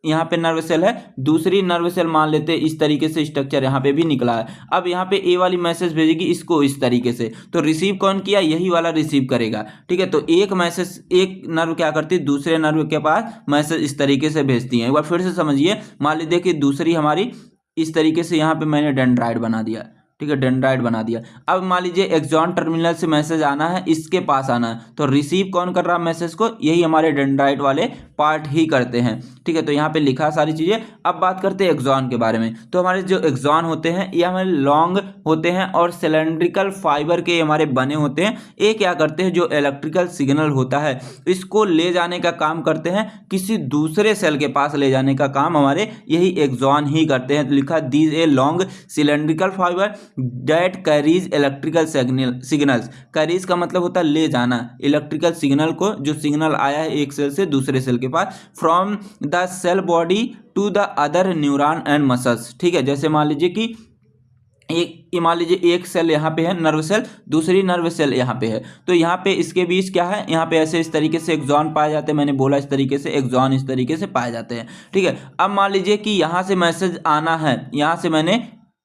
यहाँ पे नर्व सेल है, दूसरी नर्व सेल मान लेते हैं इस तरीके से स्ट्रक्चर यहाँ पे भी निकला है। अब यहाँ पे ए वाली मैसेज भेजेगी इसको इस तरीके से, तो रिसीव कौन किया, यही वाला रिसीव करेगा। ठीक है, तो एक मैसेज एक नर्व क्या करती है, दूसरे नर्व के पास मैसेज इस तरीके से भेजती है। एक बार फिर से समझिए, मान लीजिए कि दूसरी हमारी इस तरीके से यहाँ पे मैंने डेंड्राइट बना दिया। ठीक है, डेंड्राइट बना दिया। अब मान लीजिए एक्सॉन टर्मिनल से मैसेज आना है, इसके पास आना है, तो रिसीव कौन कर रहा है मैसेज को, यही हमारे डेंड्राइट वाले पार्ट ही करते हैं। ठीक है, तो यहाँ पे लिखा सारी चीजें। अब बात करते हैं एक्सॉन के बारे में। तो हमारे जो एक्सॉन होते हैं ये हमारे लॉन्ग होते हैं और सिलेंड्रिकल फाइबर के हमारे बने होते हैं। ये क्या करते हैं, जो इलेक्ट्रिकल सिग्नल होता है इसको ले जाने का काम करते हैं, किसी दूसरे सेल के पास ले जाने का काम हमारे यही एक्सॉन ही करते हैं। तो लिखा these a long cylindrical fibre that carries electrical signals. Carries का मतलब होता है ले जाना, इलेक्ट्रिकल सिग्नल को, जो सिग्नल आया है एक सेल से दूसरे सेल के पास, from the cell body to the other neuron and muscles. ठीक है, जैसे मान लीजिए कि ये मान लीजिए एक सेल यहाँ पे है नर्व सेल, दूसरी नर्व सेल यहाँ पे है, तो यहाँ पे इसके बीच क्या है, यहाँ पे ऐसे इस तरीके से एक्सॉन पाए जाते हैं। मैंने बोला इस तरीके से एक्सॉन इस तरीके से पाए जाते हैं, ठीक है। अब मान लीजिए कि यहाँ से मैसेज आना है, यहाँ से मैंने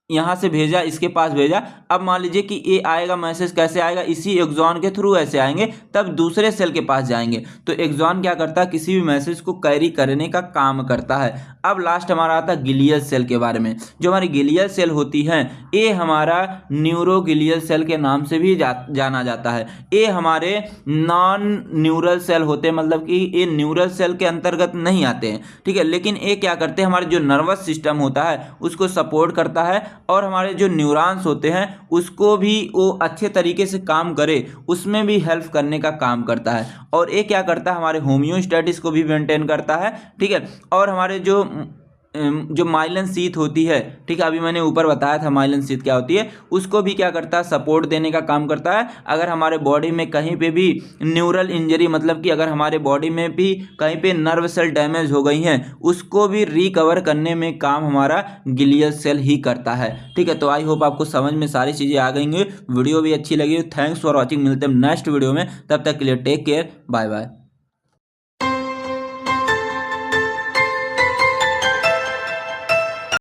यहाँ से भेजा, इसके पास भेजा। अब मान लीजिए कि ये आएगा मैसेज, कैसे आएगा, इसी एक्सॉन के थ्रू ऐसे आएंगे, तब दूसरे सेल के पास जाएंगे। तो एक्सॉन क्या करता है, किसी भी मैसेज को कैरी करने का काम करता है। अब लास्ट हमारा आता है गिलियल सेल के बारे में। जो हमारी गिलियल सेल होती हैं, ये हमारा न्यूरोगिलियल सेल के नाम से भी जाना जाता है। ये हमारे नॉन न्यूरल सेल होते हैं, मतलब कि ये न्यूरल सेल के अंतर्गत नहीं आते हैं, ठीक है। लेकिन ये क्या करते हैं, हमारे जो नर्वस सिस्टम होता है उसको सपोर्ट करता है, और हमारे जो न्यूरॉन्स होते हैं उसको भी वो अच्छे तरीके से काम करे उसमें भी हेल्प करने का काम करता है। और ये क्या करता है, हमारे होम्योस्टेटिस को भी मेंटेन करता है, ठीक है। और हमारे जो माइलिन शीथ होती है, ठीक है, अभी मैंने ऊपर बताया था माइलिन शीथ क्या होती है, उसको भी क्या करता है, सपोर्ट देने का काम करता है। अगर हमारे बॉडी में कहीं पे भी न्यूरल इंजरी, मतलब कि अगर हमारे बॉडी में भी कहीं पे नर्व सेल डैमेज हो गई हैं, उसको भी रिकवर करने में काम हमारा गिलियल सेल ही करता है, ठीक है। तो आई होप आपको समझ में सारी चीज़ें आ गई होंगी, वीडियो भी अच्छी लगी। थैंक्स फॉर वॉचिंग, मिलते हैं नेक्स्ट वीडियो में, तब तक के लिए टेक केयर, बाय बाय।